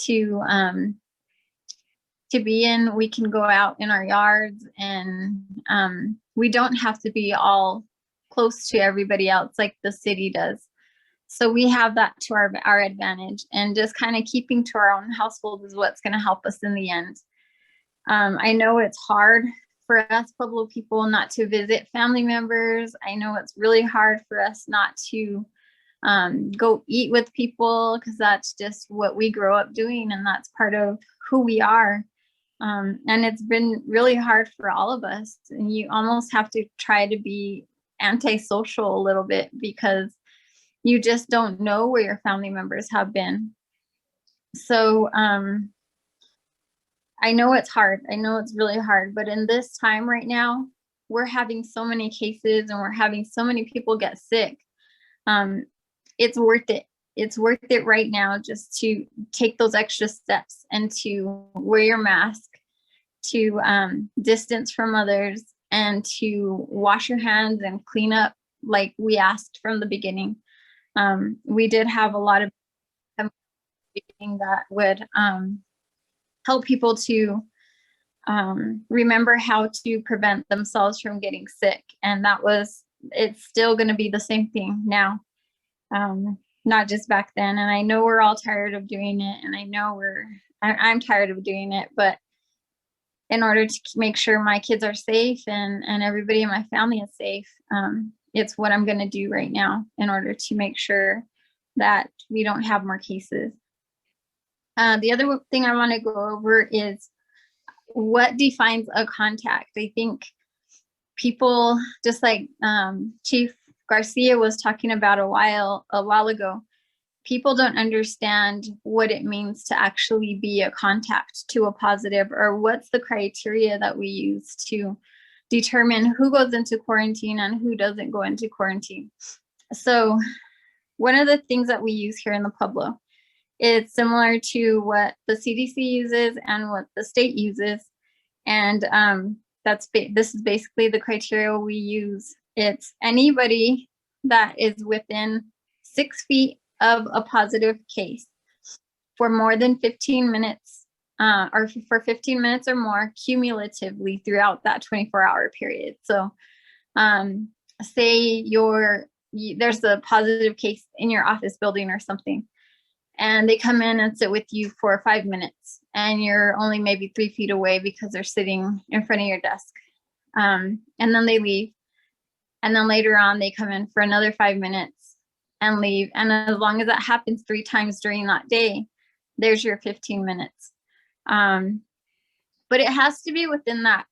to be in. We can go out in our yards and we don't have to be all close to everybody else like the city does. So we have that to our advantage, and just kind of keeping to our own household is what's going to help us in the end. I know it's hard for us Pueblo people not to visit family members. I know it's really hard for us not to go eat with people, because that's just what we grow up doing and that's part of who we are. And it's been really hard for all of us, and you almost have to try to be antisocial a little bit because you just don't know where your family members have been. So I know it's hard. I know it's really hard, but in this time right now, we're having so many cases and we're having so many people get sick. It's worth it. It's worth it right now just to take those extra steps and to wear your mask, to distance from others, and to wash your hands and clean up like we asked from the beginning. We did have a lot of that would help people to remember how to prevent themselves from getting sick. And it's still going to be the same thing now, not just back then. And I know we're all tired of doing it, and I know I'm tired of doing it, but in order to make sure my kids are safe and everybody in my family is safe, it's what I'm going to do right now in order to make sure that we don't have more cases. The other thing I want to go over is what defines a contact. I think people, just like Chief Garcia was talking about a while ago, people don't understand what it means to actually be a contact to a positive, or what's the criteria that we use to determine who goes into quarantine and who doesn't go into quarantine. So one of the things that we use here in the Pueblo, it's similar to what the CDC uses and what the state uses. And this is basically the criteria we use. It's anybody that is within 6 feet of a positive case for more than 15 minutes or for 15 minutes or more cumulatively throughout that 24-hour period. So say there's a positive case in your office building or something, and they come in and sit with you for 5 minutes, and you're only maybe 3 feet away because they're sitting in front of your desk. And then they leave. And then later on, they come in for another 5 minutes and leave. And as long as that happens 3 times during that day, there's your 15 minutes. But it has to be within that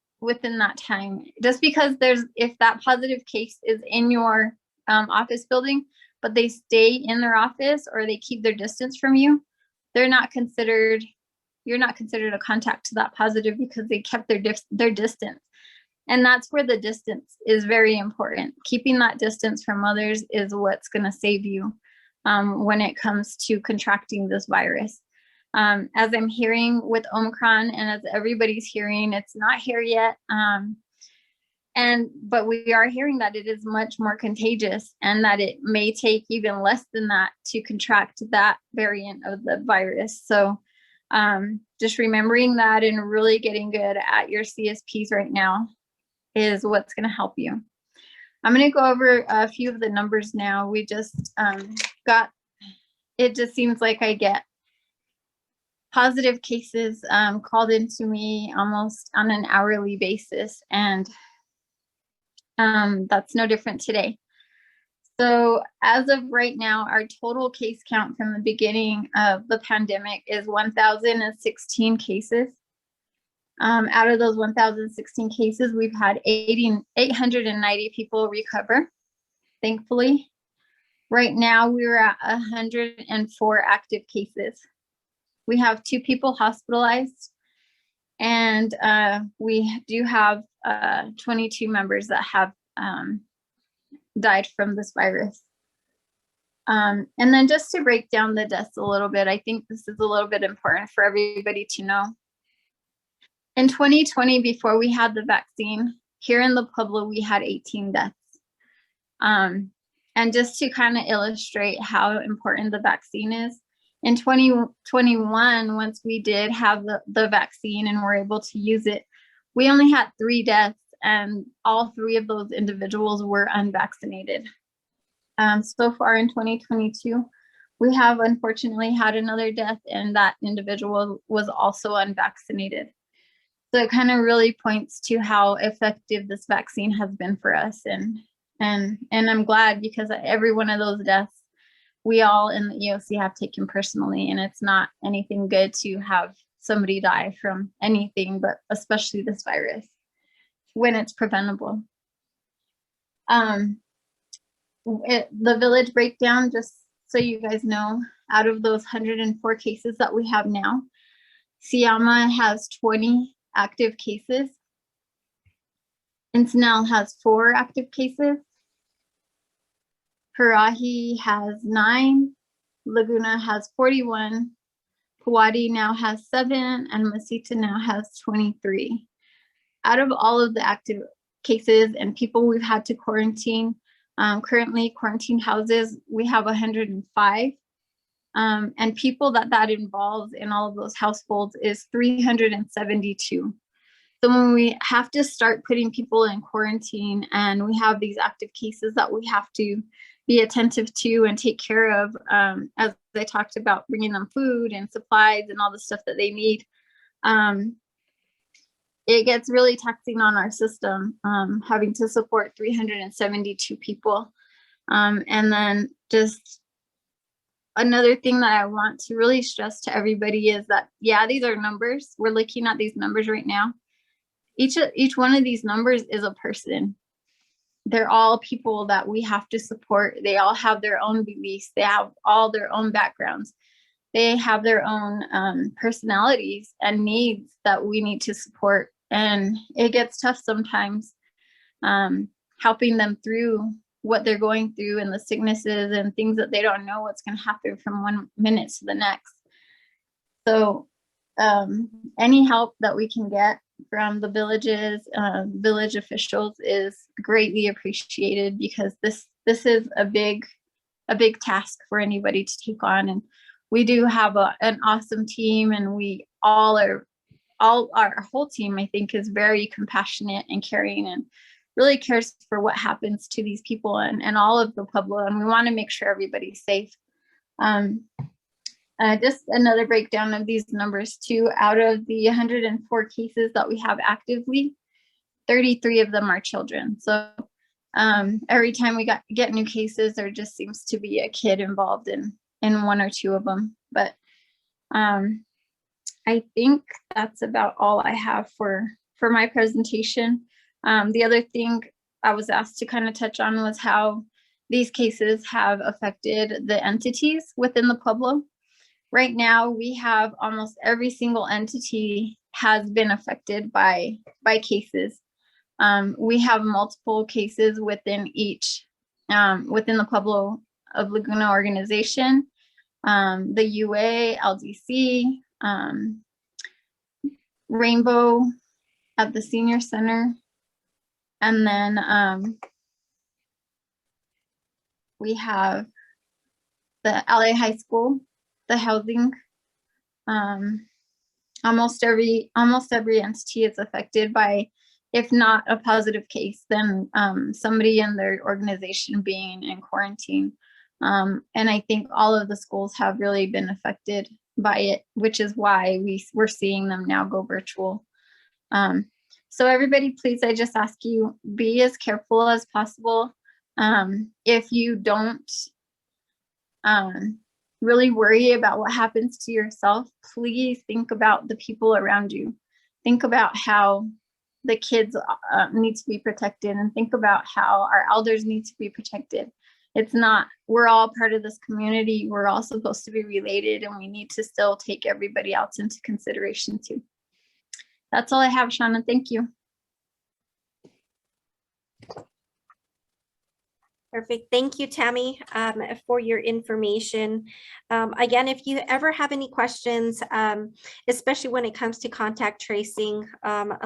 time. Just because if that positive case is in your office building, but they stay in their office or they keep their distance from you, you're not considered a contact to that positive because they kept their distance. And that's where the distance is very important. Keeping that distance from others is what's going to save you when it comes to contracting this virus. As I'm hearing with Omicron, and as everybody's hearing, it's not here yet. But we are hearing that it is much more contagious and that it may take even less than that to contract that variant of the virus. So just remembering that and really getting good at your CSPs right now is what's going to help you. I'm going to go over a few of the numbers now. We just it just seems like I get positive cases called into me almost on an hourly basis, and that's no different today. So as of right now, our total case count from the beginning of the pandemic is 1,016 cases. Out of those 1,016 cases, we've had 890 people recover, thankfully. Right now, we're at 104 active cases. We have 2 people hospitalized, and we do have 22 members that have died from this virus. And then just to break down the deaths a little bit, I think this is a little bit important for everybody to know. In 2020, before we had the vaccine, here in the Pueblo, we had 18 deaths. And just to kind of illustrate how important the vaccine is, in 2021, once we did have the vaccine and were able to use it, we only had 3 deaths, and all 3 of those individuals were unvaccinated. So far in 2022, we have unfortunately had another death, and that individual was also unvaccinated. So it kind of really points to how effective this vaccine has been for us. And I'm glad, because every one of those deaths, we all in the EOC have taken personally, and it's not anything good to have somebody die from anything, but especially this virus when it's preventable. The village breakdown, just so you guys know, out of those 104 cases that we have now, Siama has 20 active cases. Ensenal has 4 active cases. Parahi has 9. Laguna has 41. Puwadi now has 7, and Masita now has 23. Out of all of the active cases and people we've had to quarantine, currently quarantine houses, we have 105. And people that involves in all of those households is 372. So when we have to start putting people in quarantine and we have these active cases that we have to be attentive to and take care of, as I talked about, bringing them food and supplies and all the stuff that they need, it gets really taxing on our system, having to support 372 people. And then just another thing that I want to really stress to everybody is that, yeah, these are numbers. We're looking at these numbers right now. Each one of these numbers is a person. They're all people that we have to support. They all have their own beliefs. They have all their own backgrounds. They have their own personalities and needs that we need to support. And it gets tough sometimes, helping them through what they're going through and the sicknesses and things that they don't know what's going to happen from one minute to the next. So any help that we can get from the villages, village officials is greatly appreciated, because this is a big a big task for anybody to take on. And we do have an awesome team, and we our whole team, I think, is very compassionate and caring and really cares for what happens to these people and all of the Pueblo. And we want to make sure everybody's safe. Just another breakdown of these numbers too. Out of the 104 cases that we have actively, 33 of them are children. So every time we get new cases, there just seems to be a kid involved in one or two of them. But I think that's about all I have for my presentation. The other thing I was asked to kind of touch on was how these cases have affected the entities within the Pueblo. Right now, we have almost every single entity has been affected by cases. We have multiple cases within each, within the Pueblo of Laguna organization, the UA, LDC, Rainbow at the senior center. And then we have the LA High School, the housing. Almost every entity is affected by, if not a positive case, then somebody in their organization being in quarantine. And I think all of the schools have really been affected by it, which is why we're seeing them now go virtual. So everybody, please, I just ask you, be as careful as possible. If you don't really worry about what happens to yourself, please think about the people around you. Think about how the kids need to be protected, and think about how our elders need to be protected. It's not, we're all part of this community. We're all supposed to be related, and we need to still take everybody else into consideration too. That's all I have, Shauna. Thank you. Perfect. Thank you, Tammy, for your information. Again, if you ever have any questions, especially when it comes to contact tracing,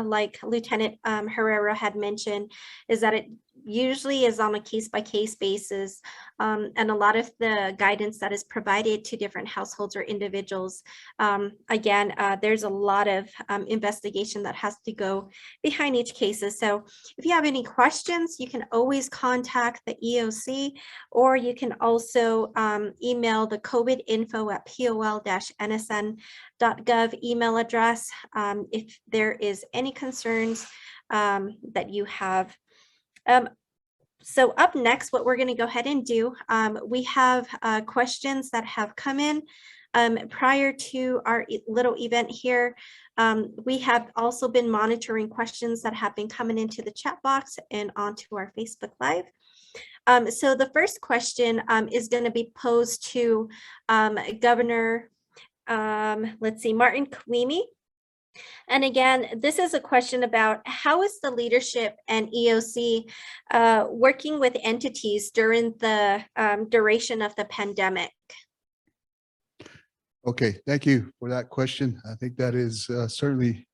like Lieutenant Herrera had mentioned, is that it usually is on a case-by-case basis. And a lot of the guidance that is provided to different households or individuals, again, there's a lot of investigation that has to go behind each case. So if you have any questions, you can always contact the EOC, or you can also email the covidinfo@pol-nsn.gov email address if there is any concerns that you have. So up next, what we're going to go ahead and do, we have questions that have come in prior to our little event here. We have also been monitoring questions that have been coming into the chat box and onto our Facebook Live. So the first question is going to be posed to Governor, Martin Kowemy. And again, this is a question about how is the leadership and EOC working with entities during the duration of the pandemic? Okay, thank you for that question. I think that is certainly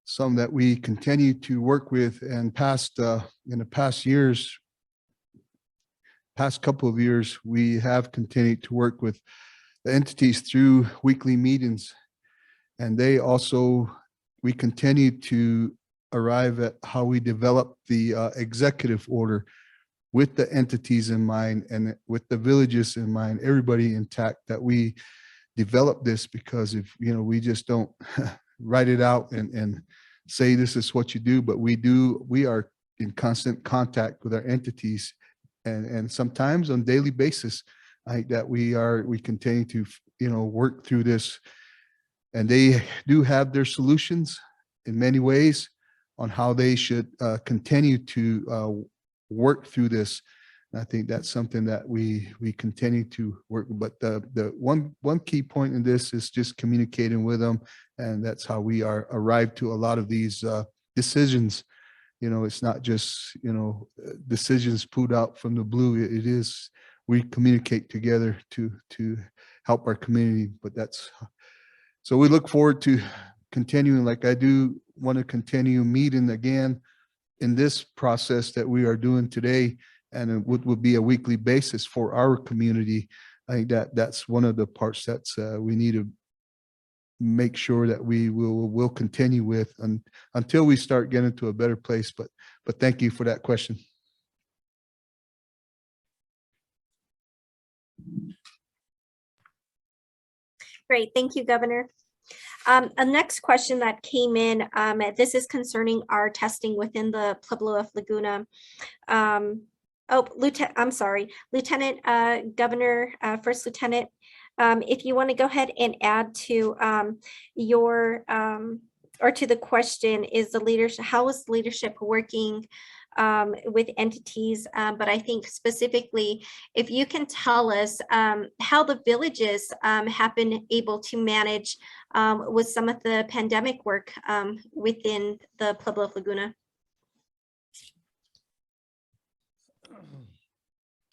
some that we continue to work with, and in the past couple of years, we have continued to work with the entities through weekly meetings. And we continue to arrive at how we develop the executive order with the entities in mind and with the villages in mind, everybody intact, that we develop this, because if, we just don't write it out and say this is what you do, but we are in constant contact with our entities, and sometimes on daily basis, that we continue to, work through this. And they do have their solutions in many ways on how they should continue to work through this. And I think that's something that we continue to work. But the one key point in this is just communicating with them, and that's how we arrived to a lot of these decisions. It's not just decisions put out from the blue. It is, we communicate together to help our community. But so we look forward to continuing. Like, I do want to continue meeting again in this process that we are doing today, and it would be a weekly basis for our community. I think that's one of the parts that's we need to make sure that we will continue with until we start getting to a better place. But thank you for that question. Great, thank you, Governor. A next question that came in, this is concerning our testing within the Pueblo of Laguna. Lieutenant Governor, First Lieutenant, if you want to go ahead and add to your or to the question, is the leadership, how is leadership working with entities? But I think specifically, if you can tell us how the villages have been able to manage with some of the pandemic work within the Pueblo of Laguna.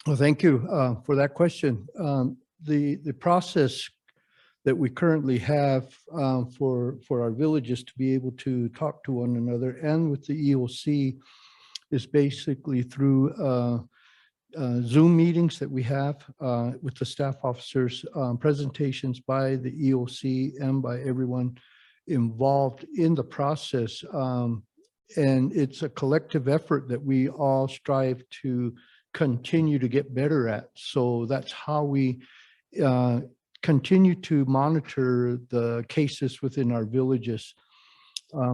Well, thank you for that question. The process that we currently have for our villages to be able to talk to one another and with the EOC is basically through Zoom meetings that we have with the staff officers, presentations by the EOC and by everyone involved in the process. And it's a collective effort that we all strive to continue to get better at. So that's how we continue to monitor the cases within our villages,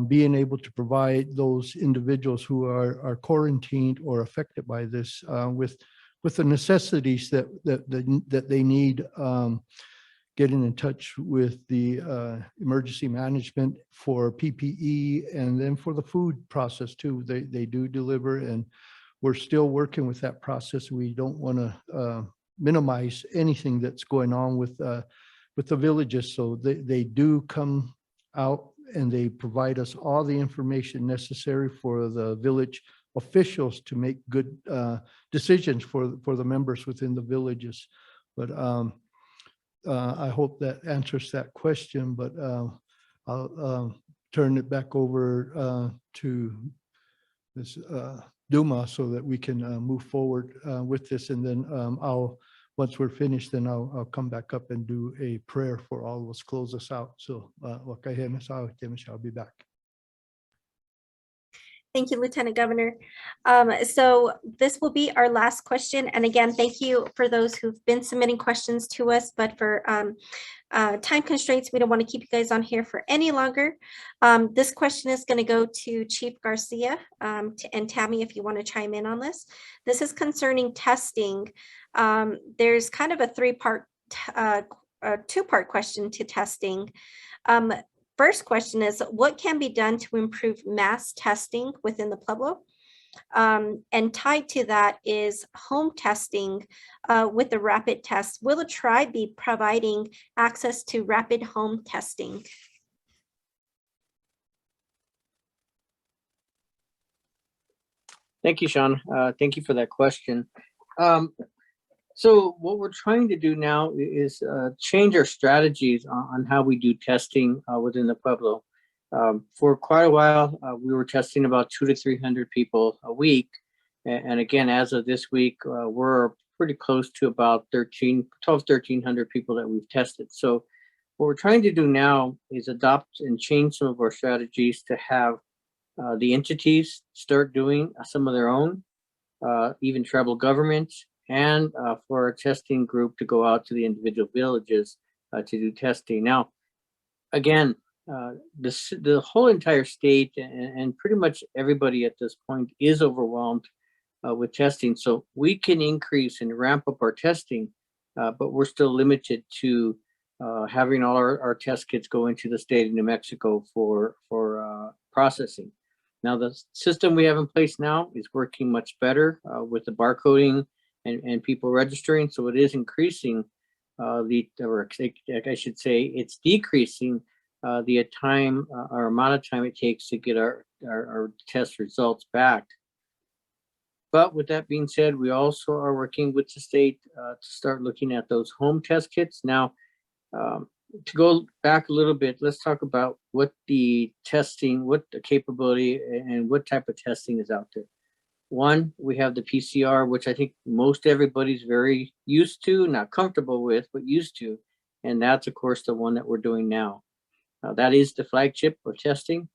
being able to provide those individuals who are quarantined or affected by this with the necessities that they need, getting in touch with the emergency management for PPE, and then for the food process too. They do deliver, and we're still working with that process. We don't want to minimize anything that's going on with the villages. So they do come out and they provide us all the information necessary for the village officials to make good decisions for the members within the villages. But I hope that answers that question, but I'll turn it back over to Ms. Duma so that we can move forward with this. And then once we're finished, then I'll come back up and do a prayer for all of us, close us out. So I'll be back. Thank you, Lieutenant Governor. So this will be our last question. And again, thank you for those who've been submitting questions to us, but for time constraints, we don't want to keep you guys on here for any longer. This question is going to go to Chief Garcia and Tammy, if you want to chime in on this. This is concerning testing. There's kind of a two-part question to testing. First question is, what can be done to improve mass testing within the Pueblo? And tied to that is home testing with the rapid test. Will the tribe be providing access to rapid home testing? Thank you, Sean. Thank you for that question. So what we're trying to do now is change our strategies on how we do testing within the Pueblo. For quite a while, we were testing about 200 to 300 people a week. And again, as of this week, we're pretty close to about 1,300 people that we've tested. So what we're trying to do now is adopt and change some of our strategies to have the entities start doing some of their own, even tribal governments, and for our testing group to go out to the individual villages to do testing. Now, again, the whole entire state and pretty much everybody at this point is overwhelmed with testing. So we can increase and ramp up our testing, but we're still limited to having all our test kits go into the state of New Mexico for processing. Now, the system we have in place now is working much better with the barcoding and people registering. So it is increasing I should say it's decreasing the time or amount of time it takes to get our test results back. But with that being said, we also are working with the state to start looking at those home test kits. Now, to go back a little bit, let's talk about what the testing, what the capability and what type of testing is out there. One, we have the PCR, which I think most everybody's very used to, not comfortable with, but used to. And that's, of course, the one that we're doing now. That is the flagship for testing.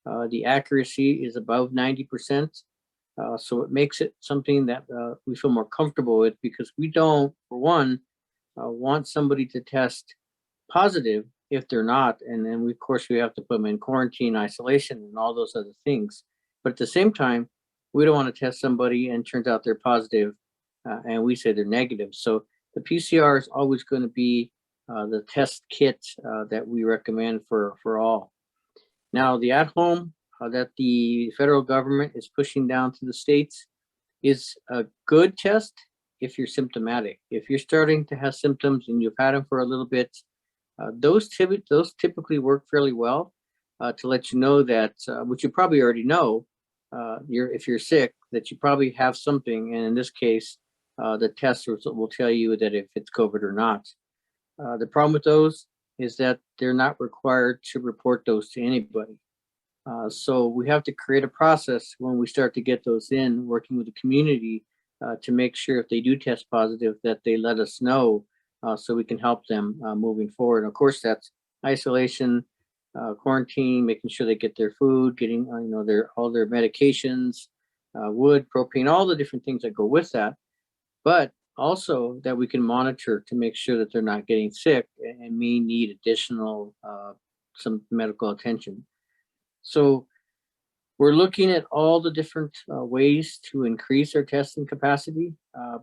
The accuracy is above 90%. So it makes it something that we feel more comfortable with, because we don't, for one, want somebody to test positive if they're not. And then, of course, we have to put them in quarantine, isolation, and all those other things. But at the same time, we don't want to test somebody and turns out they're positive and we say they're negative. So the PCR is always going to be the test kit that we recommend for all. Now, the at-home that the federal government is pushing down to the states is a good test if you're symptomatic. If you're starting to have symptoms and you've had them for a little bit, those typically work fairly well to let you know that, which you probably already know, if you're sick, that you probably have something. And in this case, the test result will tell you that if it's COVID or not. The problem with those is that they're not required to report those to anybody. So we have to create a process when we start to get those in, working with the community to make sure if they do test positive that they let us know so we can help them moving forward. And of course, that's isolation, quarantine, making sure they get their food, getting all their medications, wood, propane, all the different things that go with that. But also that we can monitor to make sure that they're not getting sick and may need additional some medical attention. So we're looking at all the different ways to increase our testing capacity,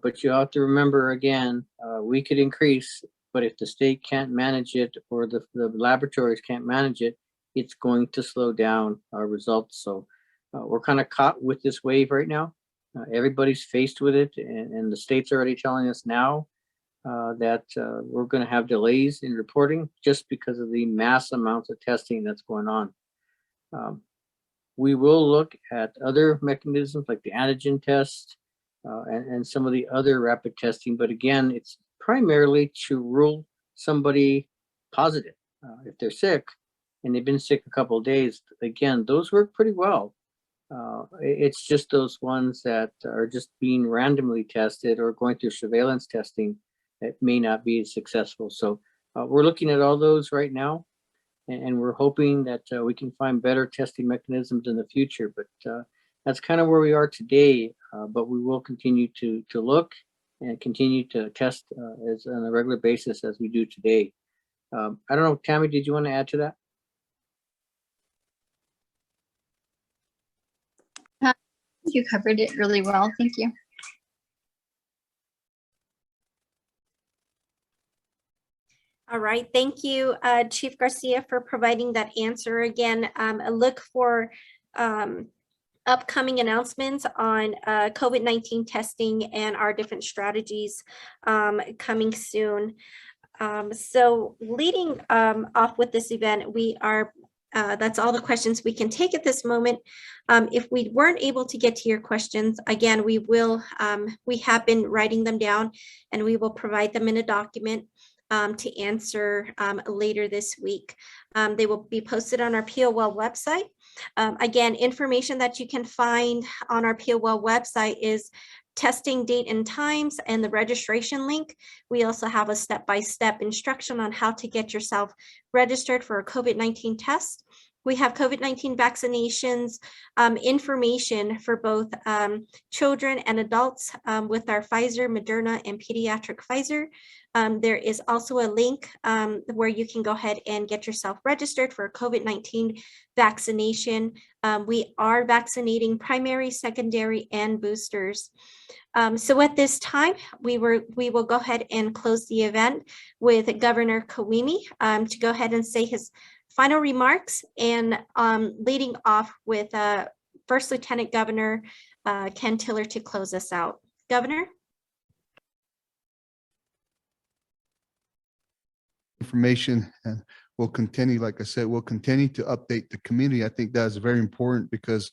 but you have to remember, again, we could increase, but if the state can't manage it or the laboratories can't manage it, it's going to slow down our results. So we're kind of caught with this wave right now. Everybody's faced with it, and the state's already telling us now that we're going to have delays in reporting just because of the mass amounts of testing that's going on. We will look at other mechanisms like the antigen test and some of the other rapid testing, but again, it's primarily to rule somebody positive. If they're sick and they've been sick a couple of days, again, those work pretty well. It's just those ones that are just being randomly tested or going through surveillance testing that may not be successful. So we're looking at all those right now, and we're hoping that we can find better testing mechanisms in the future. But that's kind of where we are today. But we will continue to look and continue to test as on a regular basis as we do today. I don't know, Tammy, did you want to add to that? You covered it really well. Thank you. All right, thank you, Chief Garcia, for providing that answer. Again, look for upcoming announcements on COVID-19 testing and our different strategies coming soon. So leading off with this event, we are that's all the questions we can take at this moment. If we weren't able to get to your questions, again, we have been writing them down, and we will provide them in a document to answer later this week. They will be posted on our POL website. Again, information that you can find on our POL website is testing date and times and the registration link. We also have a step-by-step instruction on how to get yourself registered for a COVID-19 test. We have COVID-19 vaccinations information for both children and adults with our Pfizer, Moderna, and pediatric Pfizer. There is also a link where you can go ahead and get yourself registered for a COVID-19 vaccination. We are vaccinating primary, secondary, and boosters. So at this time, we will go ahead and close the event with Governor Kowemy to go ahead and say his final remarks, and leading off with First Lieutenant Governor Ken Tiller to close us out. Governor? Information, and we'll continue, like I said, we'll continue to update the community. I think that is very important because,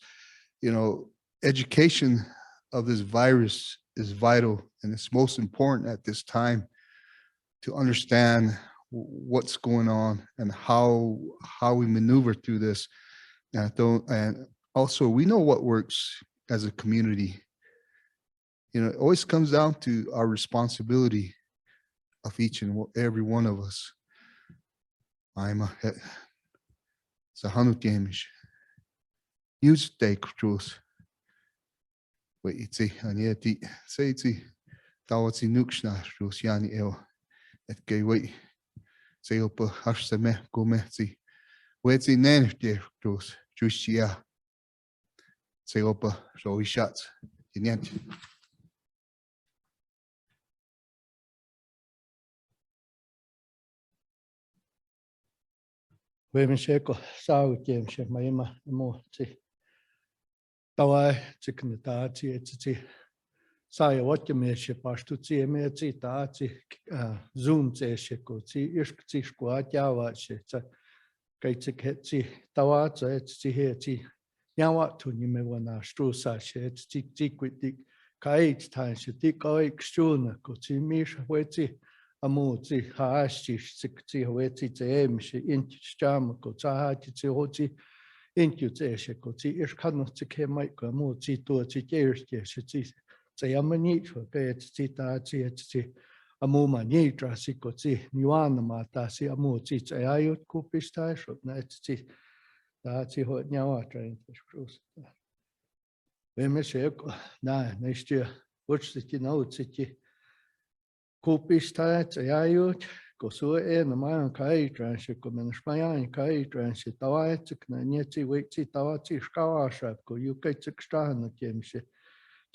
education of this virus is vital, and it's most important at this time to understand what's going on and how we maneuver through this. And also we know what works as a community, It always comes down to our responsibility of each and every one of us. I'm a sa hanut yemish. Use take truth. Wait, it's a anieti say it's tawatsi nukshna truth yani el et gay wait say opa hashsame gometi wait in nene truth jushia say opa so we shot inent. Wemiseko saavutiem se maima muutsi. Tawai tsikne taatsi etsi sai watjameshe pastutsi emetsi taatsi zoom tse kutsi iskutsi skuatjawa se kaitsik hetsi tawatsa etsi hetsi nyawa tunime wana strusa se etsi tikwitik kait tan se tikoik stuna kutsi mish wetsi amutsi haashi sikti wetsi tseemshi intjama kutsaati tsi hotsi intjutse kutsi iskhanutsi kemai kamutsi tuotsi tjersti se tsayamani etsi taatsi etsi amuma nitra sikotsi niwana matasi amutsi tsayayut kupista shotna etsi taatsi hot nyawa train skrus vemesheko na neshtia utsi nautsi kupista tsayayut kosu na man kai transi komenshmayan kai transi tawatsi na nietsi wetsi tawatsi skawasha ko yuketsi stana kemse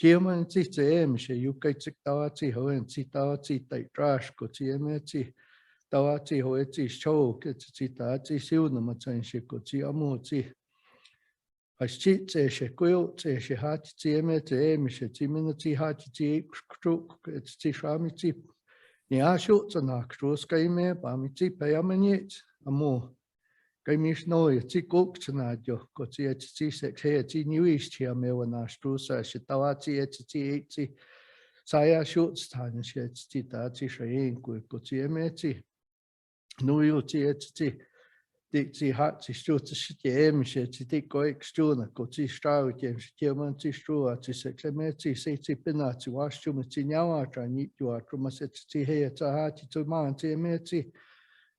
Tieman tse yukaitsik tawatsi hoensi tawatsi tai trash ko tiemetsi tawatsi hoetsi show ketsi tawatsi siuna matsanshi ko ti amutsi hashi tse shekuyo tse shehati tiemetsi emishe timinutsi hati ti kruk ketsi shamitsi niashu tsana krus kaime pamitsi payamenit amu Kaimish no tsi kokchna jo ko tsi se tsi newish tia me wana strusa shitawatsi tsi saya shut stan she tsi ta tsi shein ko tsi emetsi no yo tsi hat tsi shut tsi em she tsi ko ekstuna ko tsi strau kem she man tsi strua tsi se emetsi tsi pina tsi washu tsi nyawa tra ni jo atuma se tsi he tsa hat tsi man tsi emetsi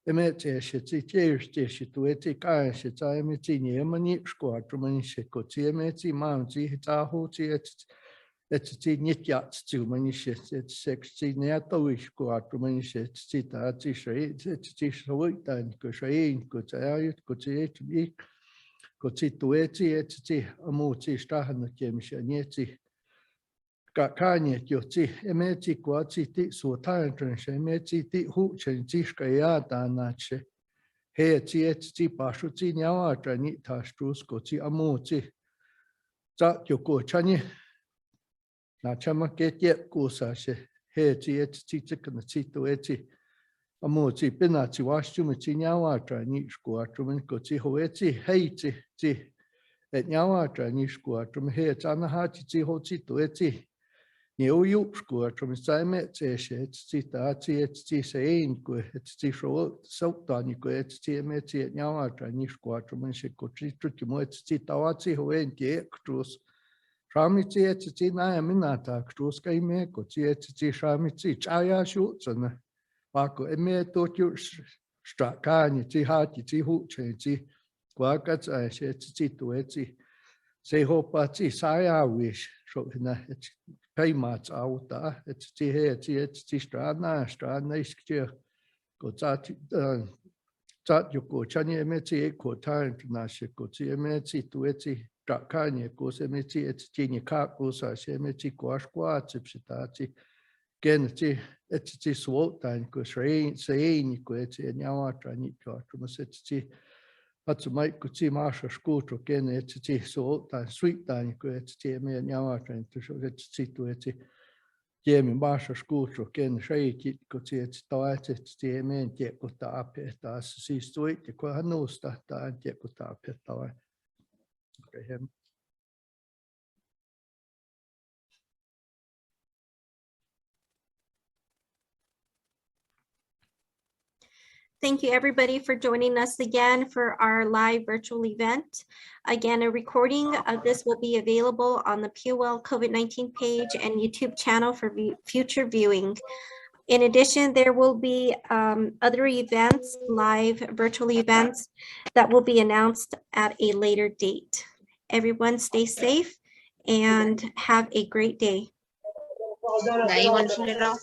emetsi tsi tjersti tu etsi kansi tsa emetsi ni emani squadron man she ko tsi emetsi man tsi ta hu tsi etsi nitja tsi man she tsi ne to squadron man she tsi ta tsi shei tsi shoi ko shei ko tsa ko tsi ko tsi tu etsi amu tsi stahan kem she netsi Kanye tsi emetsi ko tsi ti su tan she emetsi ti hu chen tsi skaya ta na che he tsi pashu tsi nyawa tra ni ta strus ko tsi amu tsi tsa ko chani na chama ke tie ko sa she he tsi kana tsi to etsi amu tsi pina tsi washu mi tsi nyawa tra ni sko atrumen ko tsi ho etsi hei tsi et nyawa tra ni sko atrum he tsana ha tsi ho tsi to etsi New York school from Simon tsi ta tsi sein ko tsi sho so tani ko tsi metsi nyawa tra ni sko from she ko tsi tsi mo tsi tawatsi hoen ke krus Rami tsi na minata krus kai me ko tsi shami tsi chaya shu tsana pa ko eme to tu strakani tsi ha tsi hu tsi kwa ka tsi tu tsi se hopa tsi saya wish so na Kaimats auta, tsi he tsi strana iskje ko tsat ko chani emetsi ko tan nashe ko tsi emetsi tu etsi takanye ko se emetsi tsi ni ka ko sa se emetsi ko ashkwa tsi gen tsi so tan ko sein ko etsi nyawa trani ko tsi Atsumai kutsi masha skutro ken etsi so tan sweet tan ko etsi me nyawa tan to so etsi tu etsi jemi masha skutro ken sheiki kutsi etsi to etsi me tie ko ta ape ta si sweet ko hanusta ta tie ko ta ape ta okay. Thank you, everybody, for joining us again for our live virtual event. Again, a recording of this will be available on the POL COVID-19 page and YouTube channel for future viewing. In addition, there will be other events, live virtual events that will be announced at a later date. Everyone stay safe and have a great day. Now you want to turn it off?